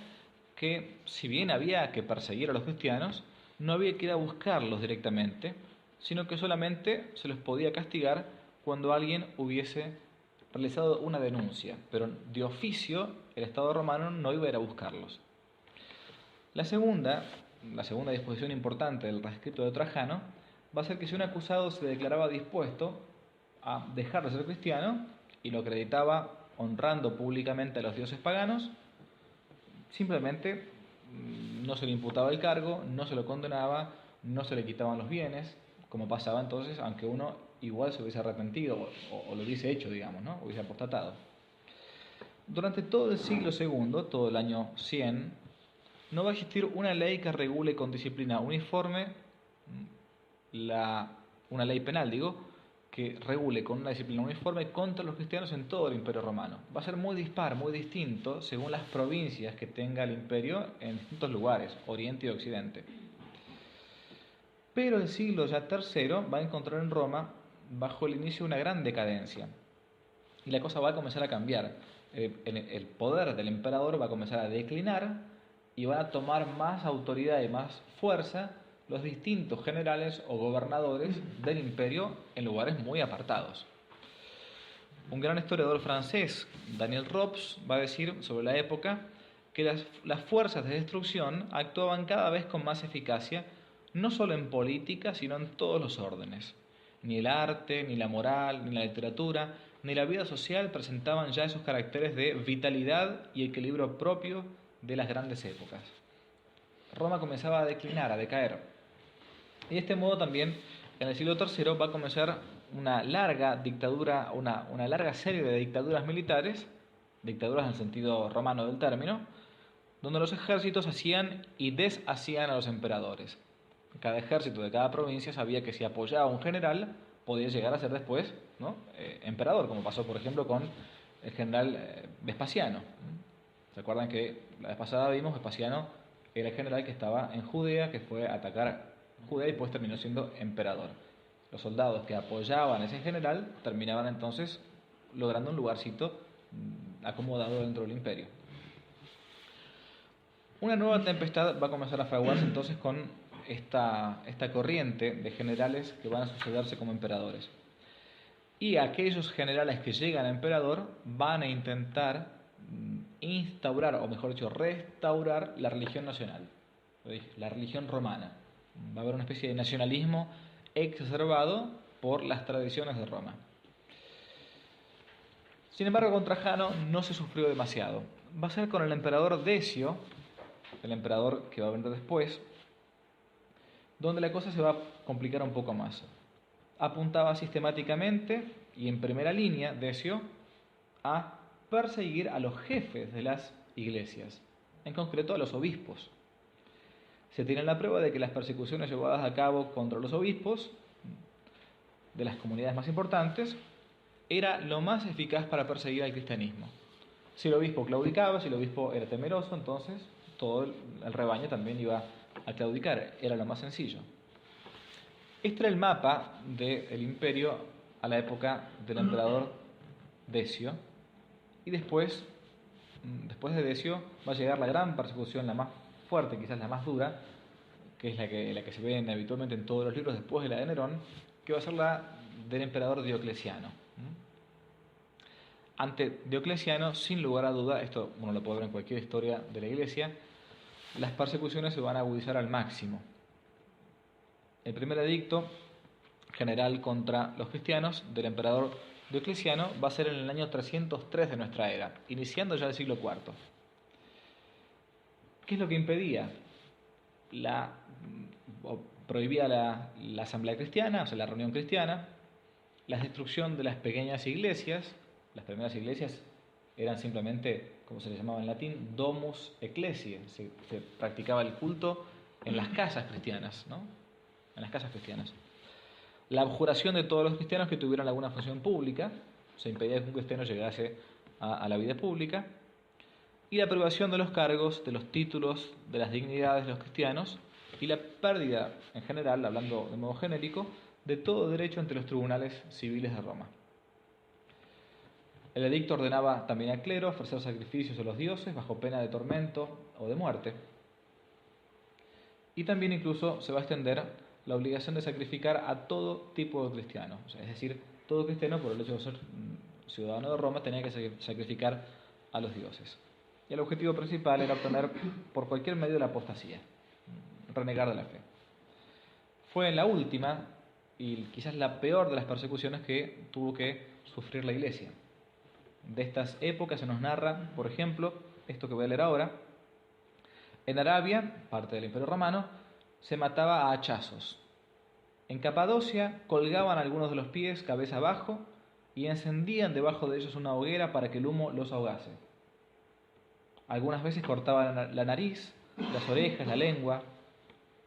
que, si bien había que perseguir a los cristianos, no había que ir a buscarlos directamente, sino que solamente se los podía castigar cuando alguien hubiese realizado una denuncia, pero de oficio el Estado romano no iba a ir a buscarlos. La segunda disposición importante del Rescripto de Trajano va a ser que si un acusado se declaraba dispuesto a dejar de ser cristiano y lo acreditaba honrando públicamente a los dioses paganos, simplemente no se le imputaba el cargo, no se lo condenaba, no se le quitaban los bienes, como pasaba entonces, aunque uno igual se hubiese arrepentido o lo hubiese hecho, digamos, ¿no? Hubiese apostatado. Durante todo el siglo II, todo el año 100, no va a existir una ley que regule con disciplina uniforme, una ley penal, que regule con una disciplina uniforme contra los cristianos en todo el Imperio Romano. Va a ser muy dispar, muy distinto según las provincias que tenga el imperio en distintos lugares, Oriente y Occidente. Pero el siglo ya III va a encontrar en Roma, bajo el inicio, una gran decadencia. Y la cosa va a comenzar a cambiar. El poder del emperador va a comenzar a declinar y van a tomar más autoridad y más fuerza los distintos generales o gobernadores del imperio en lugares muy apartados. Un gran historiador francés, Daniel Robs, va a decir sobre la época que las fuerzas de destrucción actuaban cada vez con más eficacia, no solo en política, sino en todos los órdenes. Ni el arte, ni la moral, ni la literatura, ni la vida social presentaban ya esos caracteres de vitalidad y equilibrio propio de las grandes épocas. Roma comenzaba a declinar, a decaer. Y de este modo también en el siglo III va a comenzar una larga dictadura, una larga serie de dictaduras militares, dictaduras en el sentido romano del término, donde los ejércitos hacían y deshacían a los emperadores. Cada ejército de cada provincia sabía que si apoyaba a un general podía llegar a ser después, ¿no?, emperador, como pasó por ejemplo con el general Vespasiano. ¿Se acuerdan que la vez pasada vimos Vespasiano era el general que estaba en Judea, que fue a atacar Judea y pues terminó siendo emperador? Los soldados que apoyaban a ese general terminaban entonces logrando un lugarcito acomodado dentro del imperio. Una nueva tempestad va a comenzar a fraguarse entonces con esta corriente de generales que van a sucederse como emperadores. Y aquellos generales que llegan a emperador van a intentar instaurar, o mejor dicho, restaurar la religión nacional, la religión romana. Va a haber una especie de nacionalismo exacerbado por las tradiciones de Roma. Sin embargo, con Trajano no se sufrió demasiado. Va a ser con el emperador Decio, el emperador que va a venir después, donde la cosa se va a complicar un poco más. Apuntaba sistemáticamente y en primera línea, Decio, a perseguir a los jefes de las iglesias, en concreto a los obispos. Se tiene la prueba de que las persecuciones llevadas a cabo contra los obispos de las comunidades más importantes era lo más eficaz para perseguir al cristianismo. Si el obispo claudicaba, si el obispo era temeroso, entonces todo el rebaño también iba a claudicar, era lo más sencillo. Este era el mapa del imperio a la época del emperador Decio, y después de Decio va a llegar la gran persecución, la más fuerte, quizás la más dura, que es la que se ve habitualmente en todos los libros después de la de Nerón, que va a ser la del emperador Diocleciano. Ante Diocleciano, sin lugar a duda, esto uno lo puede ver en cualquier historia de la Iglesia, las persecuciones se van a agudizar al máximo. El primer edicto general contra los cristianos del emperador Diocleciano va a ser en el año 303 de nuestra era, iniciando ya el siglo IV. ¿Qué es lo que impedía? Prohibía la asamblea cristiana, o sea, la reunión cristiana, la destrucción de las pequeñas iglesias. Las primeras iglesias eran simplemente, como se les llamaba en latín, domus ecclesiae. Se practicaba el culto en las casas cristianas, ¿no? En las casas cristianas. La abjuración de todos los cristianos que tuvieran alguna función pública, se impedía que un cristiano llegase a la vida pública, y la privación de los cargos, de los títulos, de las dignidades de los cristianos, y la pérdida, en general, hablando de modo genérico, de todo derecho ante los tribunales civiles de Roma. El edicto ordenaba también al clero ofrecer sacrificios a los dioses bajo pena de tormento o de muerte. Y también incluso se va a extender la obligación de sacrificar a todo tipo de cristiano. O sea, es decir, todo cristiano, por el hecho de ser ciudadano de Roma, tenía que sacrificar a los dioses. Y el objetivo principal era obtener por cualquier medio la apostasía, renegar de la fe. Fue en la última y quizás la peor de las persecuciones que tuvo que sufrir la Iglesia. De estas épocas se nos narra, por ejemplo, esto que voy a leer ahora. En Arabia, parte del Imperio Romano, se mataba a hachazos. En Capadocia colgaban algunos de los pies cabeza abajo y encendían debajo de ellos una hoguera para que el humo los ahogase. Algunas veces cortaban la nariz, las orejas, la lengua.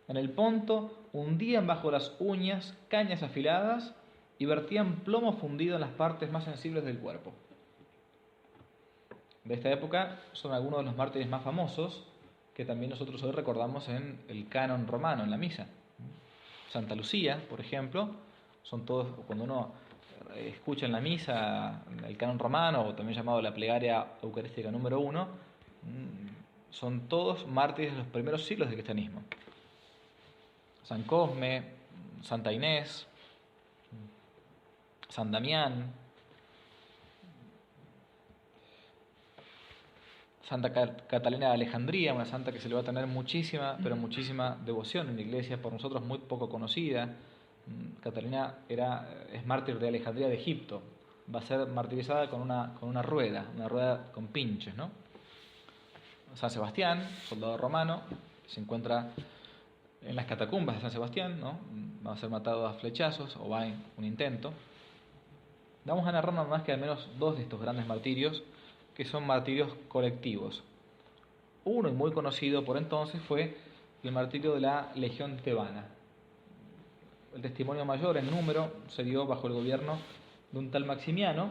En el Ponto hundían bajo las uñas cañas afiladas y vertían plomo fundido en las partes más sensibles del cuerpo. De esta época son algunos de los mártires más famosos que también nosotros hoy recordamos en el canon romano, en la misa. Santa Lucía, por ejemplo, son todos, cuando uno escucha en la misa el canon romano, o también llamado la plegaria eucarística número 1, son todos mártires de los primeros siglos del cristianismo. San Cosme, Santa Inés, San Damián, Santa Catalina de Alejandría, una santa que se le va a tener muchísima, pero muchísima devoción en la iglesia, por nosotros muy poco conocida. Catalina es mártir de Alejandría de Egipto. Va a ser martirizada con una rueda con pinches, ¿no? San Sebastián, soldado romano, se encuentra en las catacumbas de San Sebastián, ¿no? Va a ser matado a flechazos, o va en un intento. Vamos a narrar nada más que al menos dos de estos grandes martirios, que son martirios colectivos. Uno, y muy conocido por entonces, fue el martirio de la Legión Tebana. El testimonio mayor en número se dio bajo el gobierno de un tal Maximiano,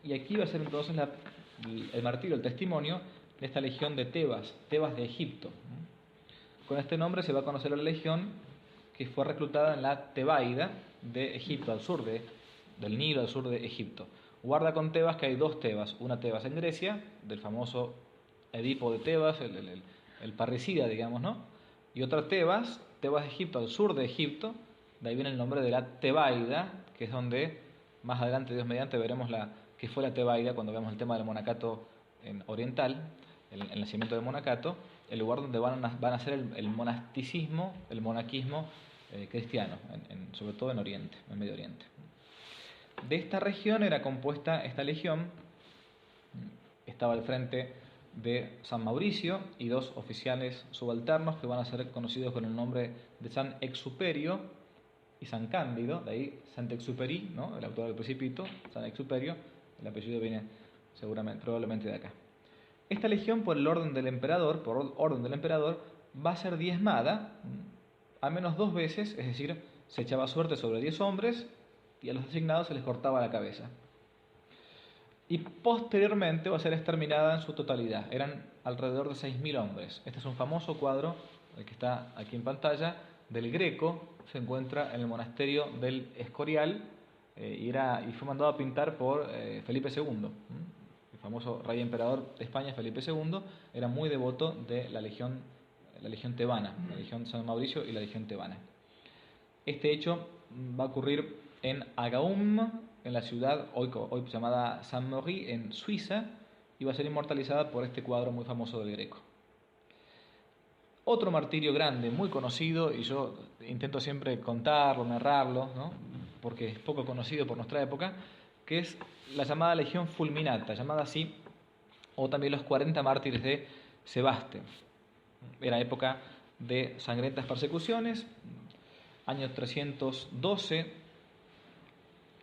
y aquí va a ser entonces el martirio, el testimonio de esta legión de Tebas de Egipto. Con este nombre se va a conocer la legión que fue reclutada en la Tebaida de Egipto, al sur del Nilo, al sur de Egipto. Guarda con Tebas que hay dos Tebas, una Tebas en Grecia, del famoso Edipo de Tebas, el parricida, digamos, ¿no? Y otra Tebas de Egipto, al sur de Egipto, de ahí viene el nombre de la Tebaida, que es donde más adelante, Dios mediante, veremos que fue la Tebaida cuando vemos el tema del monacato oriental, el nacimiento del monacato, el lugar donde van a ser el monasticismo, el monaquismo cristiano, sobre todo en Oriente, en Medio Oriente. De esta región era compuesta esta legión, estaba al frente de San Mauricio y dos oficiales subalternos que van a ser conocidos con el nombre de San Exuperio y San Cándido, de ahí Saint-Exupéry, ¿no? El autor del Principito, San Exuperio, el apellido viene probablemente de acá. Esta legión, por orden del emperador, va a ser diezmada al menos 2 veces, es decir, se echaba suerte sobre 10 hombres y a los designados se les cortaba la cabeza. Y posteriormente va a ser exterminada en su totalidad. Eran alrededor de 6.000 hombres. Este es un famoso cuadro, el que está aquí en pantalla, del Greco. Se encuentra en el monasterio del Escorial y fue mandado a pintar por Felipe II. El famoso rey emperador de España, Felipe II, era muy devoto de la legión tebana, la legión San Mauricio y la legión tebana. Este hecho va a ocurrir en Agaum, en la ciudad hoy llamada Saint-Maury, en Suiza, y va a ser inmortalizada por este cuadro muy famoso del Greco. Otro martirio grande, muy conocido, y yo intento siempre contarlo, narrarlo, ¿no? Porque es poco conocido por nuestra época, que es la llamada Legión Fulminata, llamada así, o también los 40 mártires de Sebaste. Era época de sangrientas persecuciones, año 312,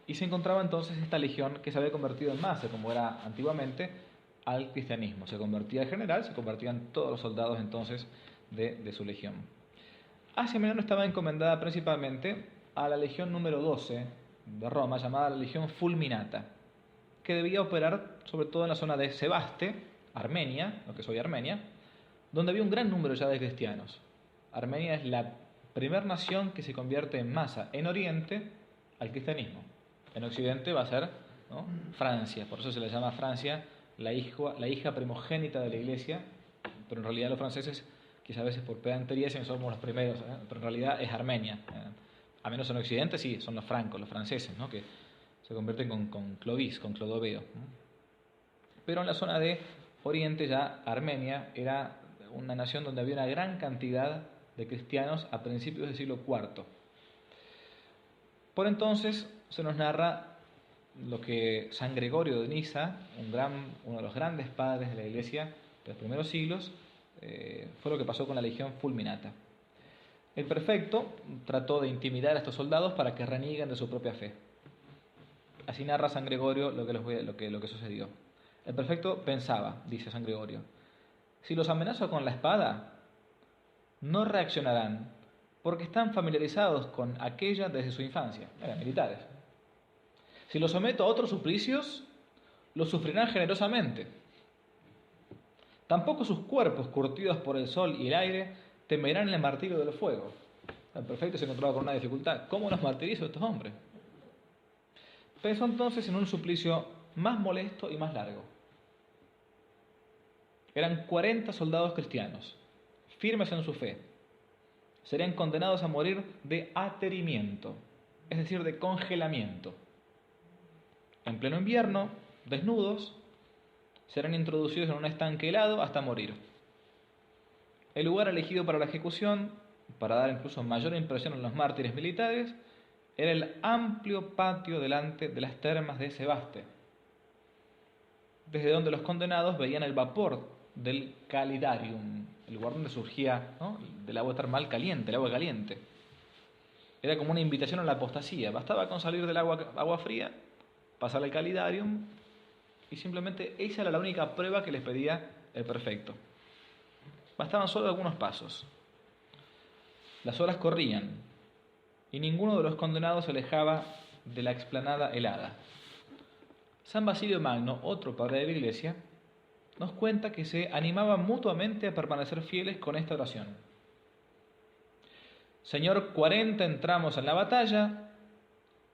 y se encontraba entonces esta legión que se había convertido en masa, como era antiguamente, al cristianismo. Se convertía el general, se convertían todos los soldados entonces de su legión. Asia Menor estaba encomendada principalmente a la legión número 12 de Roma, llamada la Legión Fulminata, que debía operar sobre todo en la zona de Sebaste, Armenia, lo que es hoy Armenia, donde había un gran número ya de cristianos. Armenia es la primera nación que se convierte en masa en Oriente al cristianismo. En Occidente va a ser, ¿no?, Francia, por eso se le llama Francia la hija primogénita de la Iglesia, pero en realidad los franceses, quizás a veces por pedantería, dicen somos los primeros, pero en realidad es Armenia. A menos en Occidente sí, son los francos, los franceses, ¿no?, que se convierten con Clovis, con Clodoveo. Pero en la zona de Oriente ya Armenia era una nación donde había una gran cantidad de cristianos a principios del siglo IV. Por entonces se nos narra lo que San Gregorio de Niza, uno de los grandes padres de la Iglesia de los primeros siglos, fue lo que pasó con la Legión Fulminata. El prefecto trató de intimidar a estos soldados para que renieguen de su propia fe. Así narra San Gregorio lo que sucedió. El prefecto pensaba, dice San Gregorio, si los amenazo con la espada, no reaccionarán, porque están familiarizados con aquella desde su infancia. Eran militares. Si los someto a otros suplicios, los sufrirán generosamente. Tampoco sus cuerpos, curtidos por el sol y el aire, temerán el martirio del fuego. El prefecto se encontraba con una dificultad. ¿Cómo los martirizo a estos hombres? Pensó entonces en un suplicio más molesto y más largo. Eran 40 soldados cristianos, firmes en su fe. Serían condenados a morir de aterimiento, es decir, de congelamiento. En pleno invierno, desnudos, serán introducidos en un estanque helado hasta morir. El lugar elegido para la ejecución, para dar incluso mayor impresión a los mártires militares, era el amplio patio delante de las termas de Sebaste, desde donde los condenados veían el vapor del calidarium, el lugar donde surgía, ¿no?, del agua termal caliente, el agua caliente. Era como una invitación a la apostasía. Bastaba con salir del agua fría, pasar al calidarium, y simplemente esa era la única prueba que les pedía el prefecto. Bastaban solo algunos pasos. Las horas corrían y ninguno de los condenados se alejaba de la explanada helada. San Basilio Magno, otro padre de la Iglesia, nos cuenta que se animaban mutuamente a permanecer fieles con esta oración: Señor, 40 entramos en la batalla,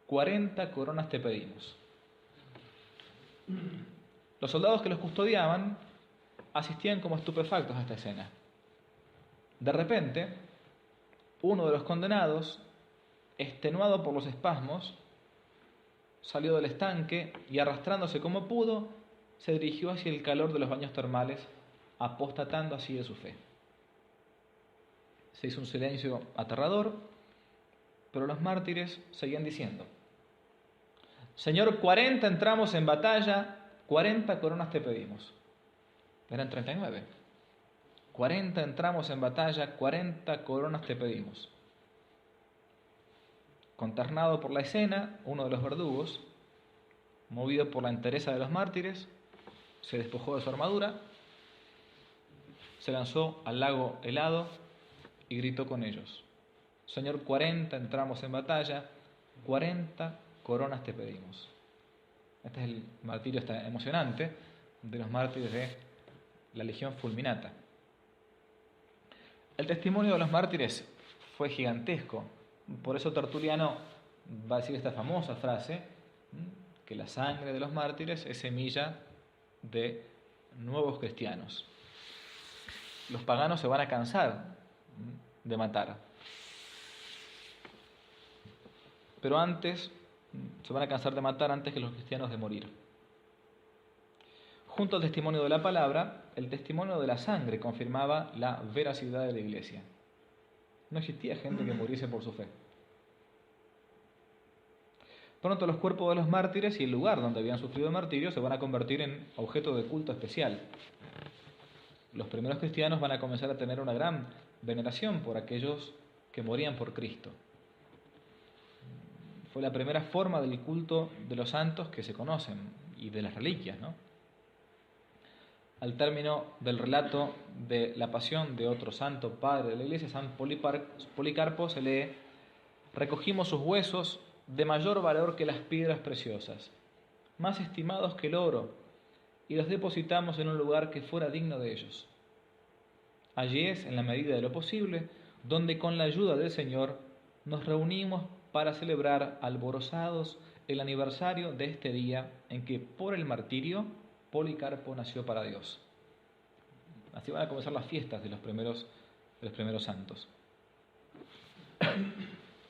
40 coronas te pedimos. Los soldados que los custodiaban asistían como estupefactos a esta escena. De repente, uno de los condenados, extenuado por los espasmos, salió del estanque y, arrastrándose como pudo, se dirigió hacia el calor de los baños termales, apostatando así de su fe. Se hizo un silencio aterrador, pero los mártires seguían diciendo: Señor, 40 entramos en batalla, 40 coronas te pedimos. Eran 39. 40 entramos en batalla, 40 coronas te pedimos. Consternado por la escena, uno de los verdugos, movido por la entereza de los mártires, se despojó de su armadura, se lanzó al lago helado y gritó con ellos: Señor, 40 entramos en batalla, 40 coronas te pedimos. Este es el martirio emocionante de los mártires de la Legión Fulminata. El testimonio de los mártires fue gigantesco. Por eso Tertuliano va a decir esta famosa frase, que la sangre de los mártires es semilla de nuevos cristianos. Los paganos se van a cansar de matar, pero antes se van a cansar de matar antes que los cristianos de morir. Junto al testimonio de la palabra, el testimonio de la sangre confirmaba la veracidad de la Iglesia. No existía gente que muriese por su fe. Pronto los cuerpos de los mártires y el lugar donde habían sufrido el martirio se van a convertir en objeto de culto especial. Los primeros cristianos van a comenzar a tener una gran veneración por aquellos que morían por Cristo. Fue la primera forma del culto de los santos que se conocen y de las reliquias, ¿no? Al término del relato de la pasión de otro santo padre de la Iglesia, San Policarpo, se lee: recogimos sus huesos de mayor valor que las piedras preciosas, más estimados que el oro, y los depositamos en un lugar que fuera digno de ellos. Allí es, en la medida de lo posible, donde con la ayuda del Señor nos reunimos para celebrar alborozados el aniversario de este día en que por el martirio Policarpo nació para Dios. Así van a comenzar las fiestas de los primeros santos.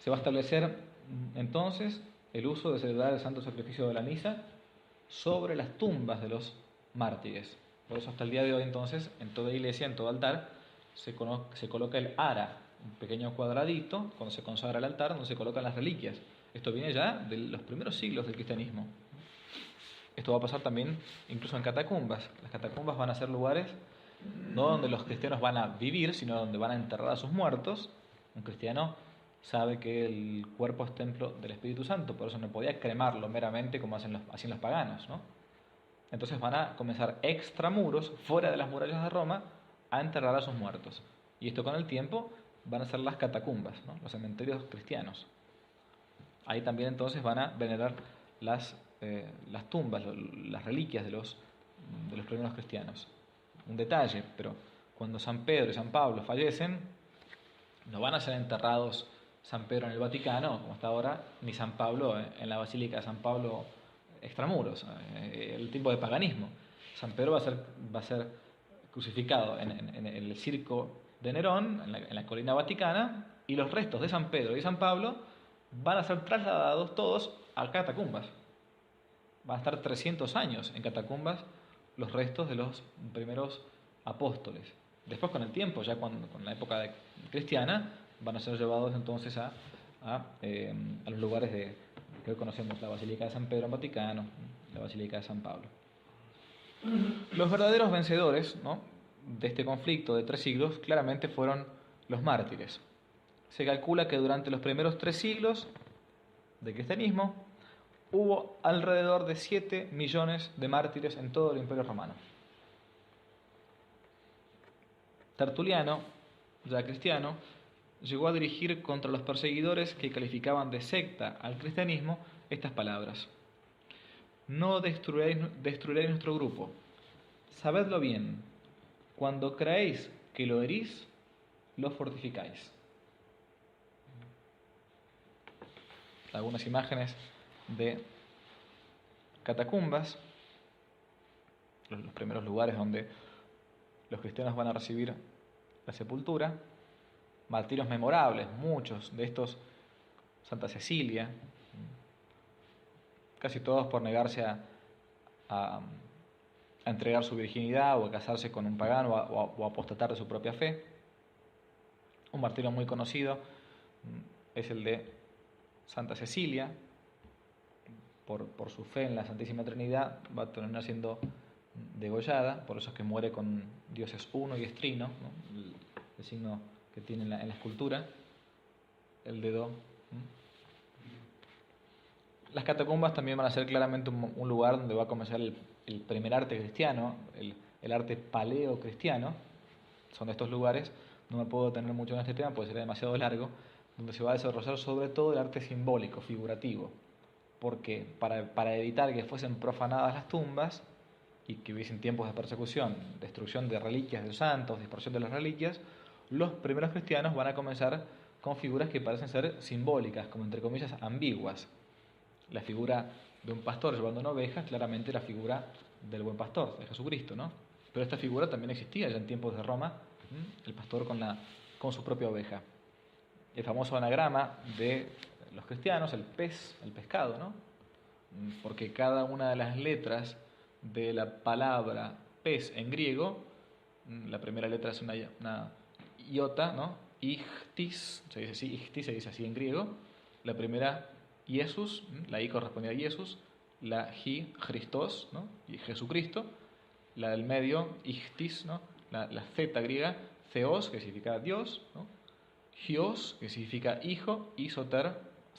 Se va a establecer entonces el uso de celebrar el santo sacrificio de la misa sobre las tumbas de los mártires. Por eso hasta el día de hoy entonces en toda iglesia, en todo altar, se coloca el ara, un pequeño cuadradito, cuando se consagra el altar, donde se colocan las reliquias. Esto viene ya de los primeros siglos del cristianismo. Esto va a pasar también incluso en catacumbas. Las catacumbas van a ser lugares no donde los cristianos van a vivir, sino donde van a enterrar a sus muertos. Un cristiano sabe que el cuerpo es templo del Espíritu Santo, por eso no podía cremarlo meramente como hacían los paganos, ¿no? Entonces van a comenzar extramuros, fuera de las murallas de Roma, a enterrar a sus muertos. Y esto con el tiempo van a ser las catacumbas, ¿no?, los cementerios cristianos. Ahí también entonces van a venerar las tumbas, las reliquias de los primeros cristianos. Un detalle, pero cuando San Pedro y San Pablo fallecen, no van a ser enterrados San Pedro en el Vaticano, como está ahora, ni San Pablo en la Basílica de San Pablo extramuros, el tipo de paganismo. San Pedro va a ser crucificado en el circo de Nerón, en la colina vaticana, y los restos de San Pedro y San Pablo van a ser trasladados todos a catacumbas. Van a estar 300 años en catacumbas los restos de los primeros apóstoles. Después, con el tiempo, ya con la época cristiana, van a ser llevados entonces a los lugares que hoy conocemos, la Basílica de San Pedro en Vaticano, la Basílica de San Pablo. Los verdaderos vencedores, ¿no?, de este conflicto de 3 siglos claramente fueron los mártires. Se calcula que durante los primeros 3 siglos del cristianismo hubo alrededor de 7 millones de mártires en todo el Imperio Romano. Tertuliano, ya cristiano, llegó a dirigir contra los perseguidores que calificaban de secta al cristianismo estas palabras: no destruiréis nuestro grupo. Sabedlo bien, cuando creéis que lo herís, lo fortificáis. Algunas imágenes de catacumbas, los primeros lugares donde los cristianos van a recibir la sepultura. Martirios memorables, muchos de estos: Santa Cecilia, casi todos por negarse a entregar su virginidad o a casarse con un pagano o a apostatar de su propia fe. Un martirio muy conocido es el de Santa Cecilia. Por su fe en la Santísima Trinidad va a terminar siendo degollada, por eso es que muere con dioses uno y estrino, ¿no?, el signo que tiene en la escultura, el dedo. Las catacumbas también van a ser claramente un lugar donde va a comenzar el primer arte cristiano, el arte paleocristiano. Son de estos lugares, no me puedo detener mucho en este tema porque sería demasiado largo, donde se va a desarrollar sobre todo el arte simbólico, figurativo, porque para evitar que fuesen profanadas las tumbas y que hubiesen tiempos de persecución, destrucción de reliquias de los santos, dispersión de las reliquias, los primeros cristianos van a comenzar con figuras que parecen ser simbólicas, como entre comillas ambiguas. La figura de un pastor llevando una oveja, claramente la figura del buen pastor, de Jesucristo, ¿no? Pero esta figura también existía ya en tiempos de Roma, el pastor con su propia oveja. El famoso anagrama de los cristianos, el pescado, ¿no? Porque cada una de las letras de la palabra pez en griego, la primera letra es una iota, ¿no? Ichthys, se dice así, ichthys se dice así en griego. La primera, Jesús, la I corresponde a Jesús, la J, Christos, ¿no?, y Jesucristo. La del medio, ichthys, ¿no?, la Z griega, Theos, que significa Dios, ¿no?, Hios, que significa hijo, y Soter,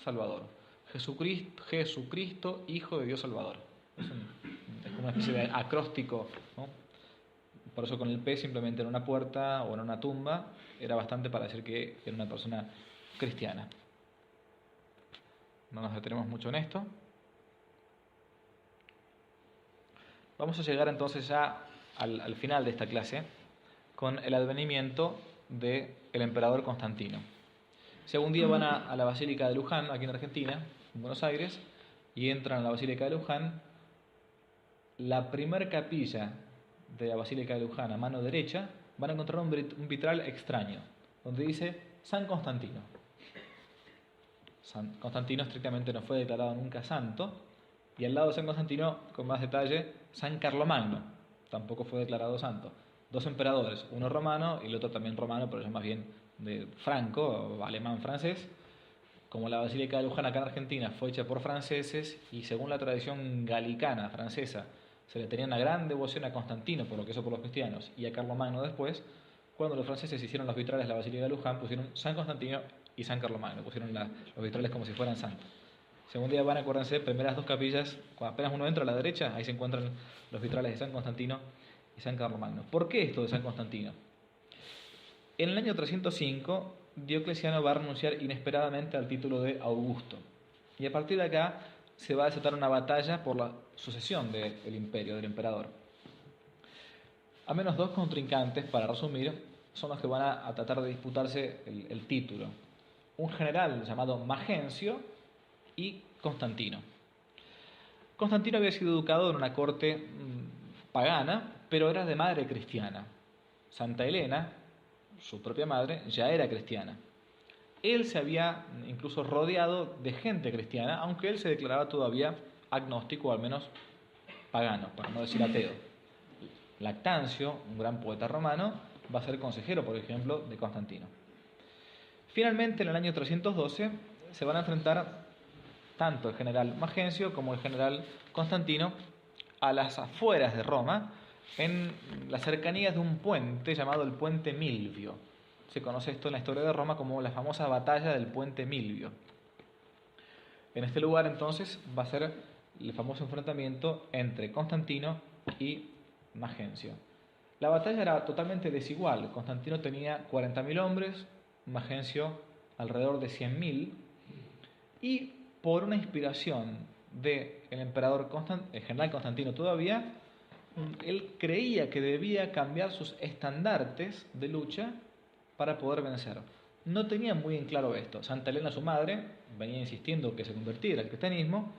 Salvador. Jesucristo, Hijo de Dios Salvador. Es como una especie de acróstico, ¿no? Por eso con el P simplemente en una puerta o en una tumba era bastante para decir que era una persona cristiana. No nos detenemos mucho en esto. Vamos a llegar entonces ya al final de esta clase con el advenimiento del emperador Constantino. Si algún día van a la Basílica de Luján, aquí en Argentina, en Buenos Aires, y entran a la Basílica de Luján, la primer capilla de la Basílica de Luján, a mano derecha, van a encontrar un vitral extraño, donde dice San Constantino. San Constantino estrictamente no fue declarado nunca santo, y al lado de San Constantino, con más detalle, San Carlomagno, tampoco fue declarado santo. 2 emperadores, uno romano y el otro también romano, pero ya más bien de franco, o alemán-francés. Como la Basílica de Luján acá en Argentina fue hecha por franceses y según la tradición galicana francesa se le tenía una gran devoción a Constantino por lo que hizo por los cristianos y a Carlomagno después, cuando los franceses hicieron los vitrales de la Basílica de Luján pusieron San Constantino y San Carlomagno, pusieron los vitrales como si fueran santos. Si algún día van, acuérdense, primeras 2 capillas, cuando apenas uno entra a la derecha, ahí se encuentran los vitrales de San Constantino y San Carlomagno. ¿Por qué esto de San Constantino? En el año 305, Diocleciano va a renunciar inesperadamente al título de Augusto. Y a partir de acá se va a desatar una batalla por la sucesión del imperio, del emperador. Al menos 2 contrincantes, para resumir, son los que van a tratar de disputarse el título. Un general llamado Magencio y Constantino. Constantino había sido educado en una corte pagana, pero era de madre cristiana. Santa Helena, su propia madre, ya era cristiana. Él se había incluso rodeado de gente cristiana, aunque él se declaraba todavía agnóstico, o al menos pagano, para no decir ateo. Lactancio, un gran poeta romano, va a ser consejero, por ejemplo, de Constantino. Finalmente, en el año 312, se van a enfrentar tanto el general Magencio como el general Constantino a las afueras de Roma, en las cercanías de un puente llamado el Puente Milvio. Se conoce esto en la historia de Roma como la famosa batalla del Puente Milvio. En este lugar, entonces, va a ser el famoso enfrentamiento entre Constantino y Magencio. La batalla era totalmente desigual. Constantino tenía 40.000 hombres, Magencio alrededor de 100.000, y por una inspiración del emperador el general Constantino todavía, él creía que debía cambiar sus estandartes de lucha para poder vencer. No tenía muy en claro esto. Santa Elena, su madre, venía insistiendo que se convirtiera al cristianismo.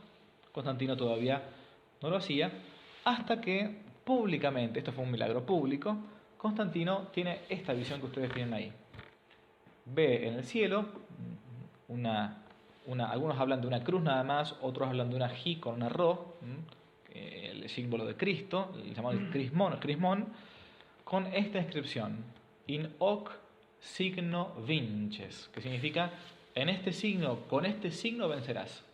Constantino todavía no lo hacía, hasta que públicamente, esto fue un milagro público, Constantino tiene esta visión que ustedes tienen ahí. Ve en el cielo algunos hablan de una cruz nada más, otros hablan de una J con una Ro, el símbolo de Cristo, el llamado crismón, con esta inscripción: in hoc signo vinces, que significa en este signo, con este signo vencerás.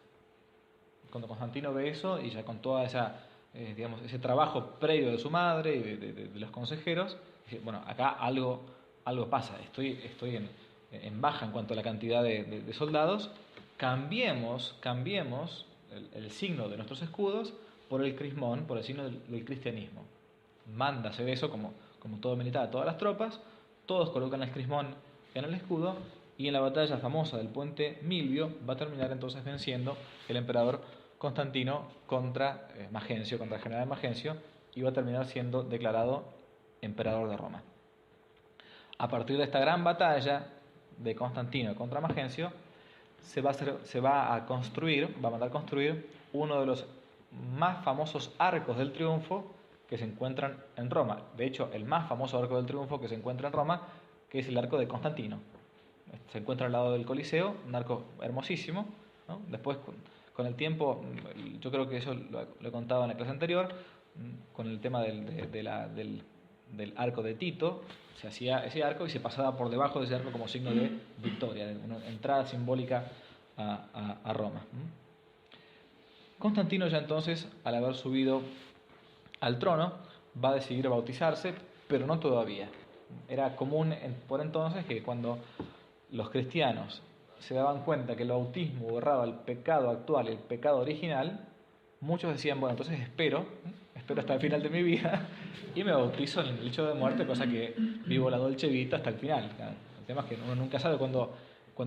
Cuando Constantino ve eso, y ya con toda ese trabajo previo de su madre y de los consejeros, dice, bueno, acá algo pasa, estoy en baja en cuanto a la cantidad de soldados, cambiemos el signo de nuestros escudos por el crismón, por el signo del cristianismo. Manda hacer eso como todo militar a todas las tropas, todos colocan el crismón en el escudo, y en la batalla famosa del Puente Milvio va a terminar entonces venciendo el emperador Constantino contra Magencio, contra el general Magencio, y va a terminar siendo declarado emperador de Roma. A partir de esta gran batalla de Constantino contra Magencio, va a mandar construir uno de los más famosos arcos del triunfo que se encuentran en Roma. De hecho, el más famoso arco del triunfo que se encuentra en Roma, que es el arco de Constantino. Se encuentra al lado del Coliseo, un arco hermosísimo, ¿no? Después, con el tiempo, yo creo que eso lo he contado en la clase anterior, con el tema del arco de Tito, se hacía ese arco y se pasaba por debajo de ese arco como signo de victoria, de una entrada simbólica a Roma. Constantino, ya entonces, al haber subido al trono, va a decidir bautizarse, pero no todavía. Era común por entonces que cuando los cristianos se daban cuenta que el bautismo borraba el pecado actual, el pecado original, muchos decían, bueno, entonces espero hasta el final de mi vida y me bautizo en el lecho de muerte, cosa que vivo la dolce vita hasta el final. El tema es que uno nunca sabe cuándo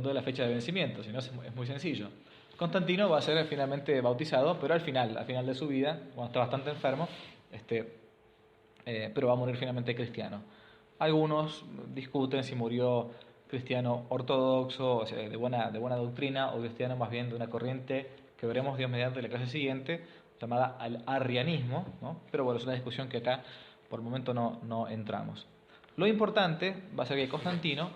es la fecha de vencimiento, si no es muy sencillo. Constantino va a ser finalmente bautizado, pero al final de su vida, cuando está bastante enfermo, pero va a morir finalmente cristiano. Algunos discuten si murió cristiano ortodoxo, o sea, de buena doctrina, o cristiano más bien de una corriente que veremos Dios mediante la clase siguiente, llamada al arrianismo, ¿no? Pero bueno, es una discusión que acá por el momento no entramos. Lo importante va a ser que Constantino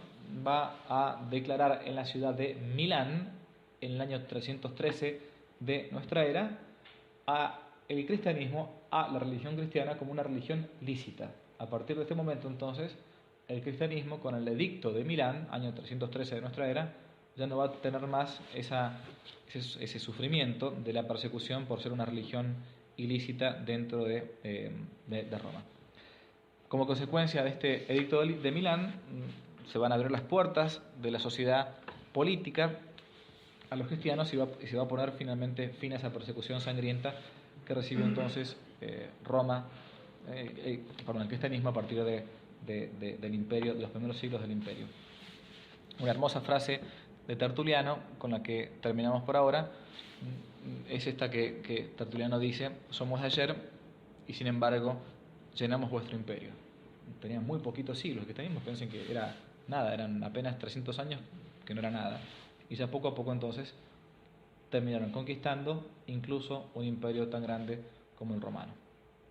va a declarar en la ciudad de Milán, en el año 313 de nuestra era, el cristianismo, a la religión cristiana, como una religión lícita. A partir de este momento, entonces, el cristianismo, con el edicto de Milán, año 313 de nuestra era, ya no va a tener más ese sufrimiento de la persecución por ser una religión ilícita dentro de Roma. Como consecuencia de este edicto de Milán, se van a abrir las puertas de la sociedad política a los cristianos y se va a poner finalmente fin a esa persecución sangrienta que recibió entonces el cristianismo a partir del imperio, de los primeros siglos del imperio. Una hermosa frase de Tertuliano, con la que terminamos por ahora, es esta que Tertuliano dice: somos de ayer y sin embargo llenamos vuestro imperio. Tenían muy poquitos siglos, el cristianismo, piensen que era nada, eran apenas 300 años, que no era nada, y ya poco a poco entonces terminaron conquistando incluso un imperio tan grande como el romano.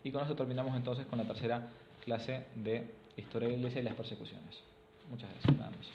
Y con esto terminamos entonces con la tercera clase de Historia de la Iglesia y las persecuciones. Muchas gracias. Nada más.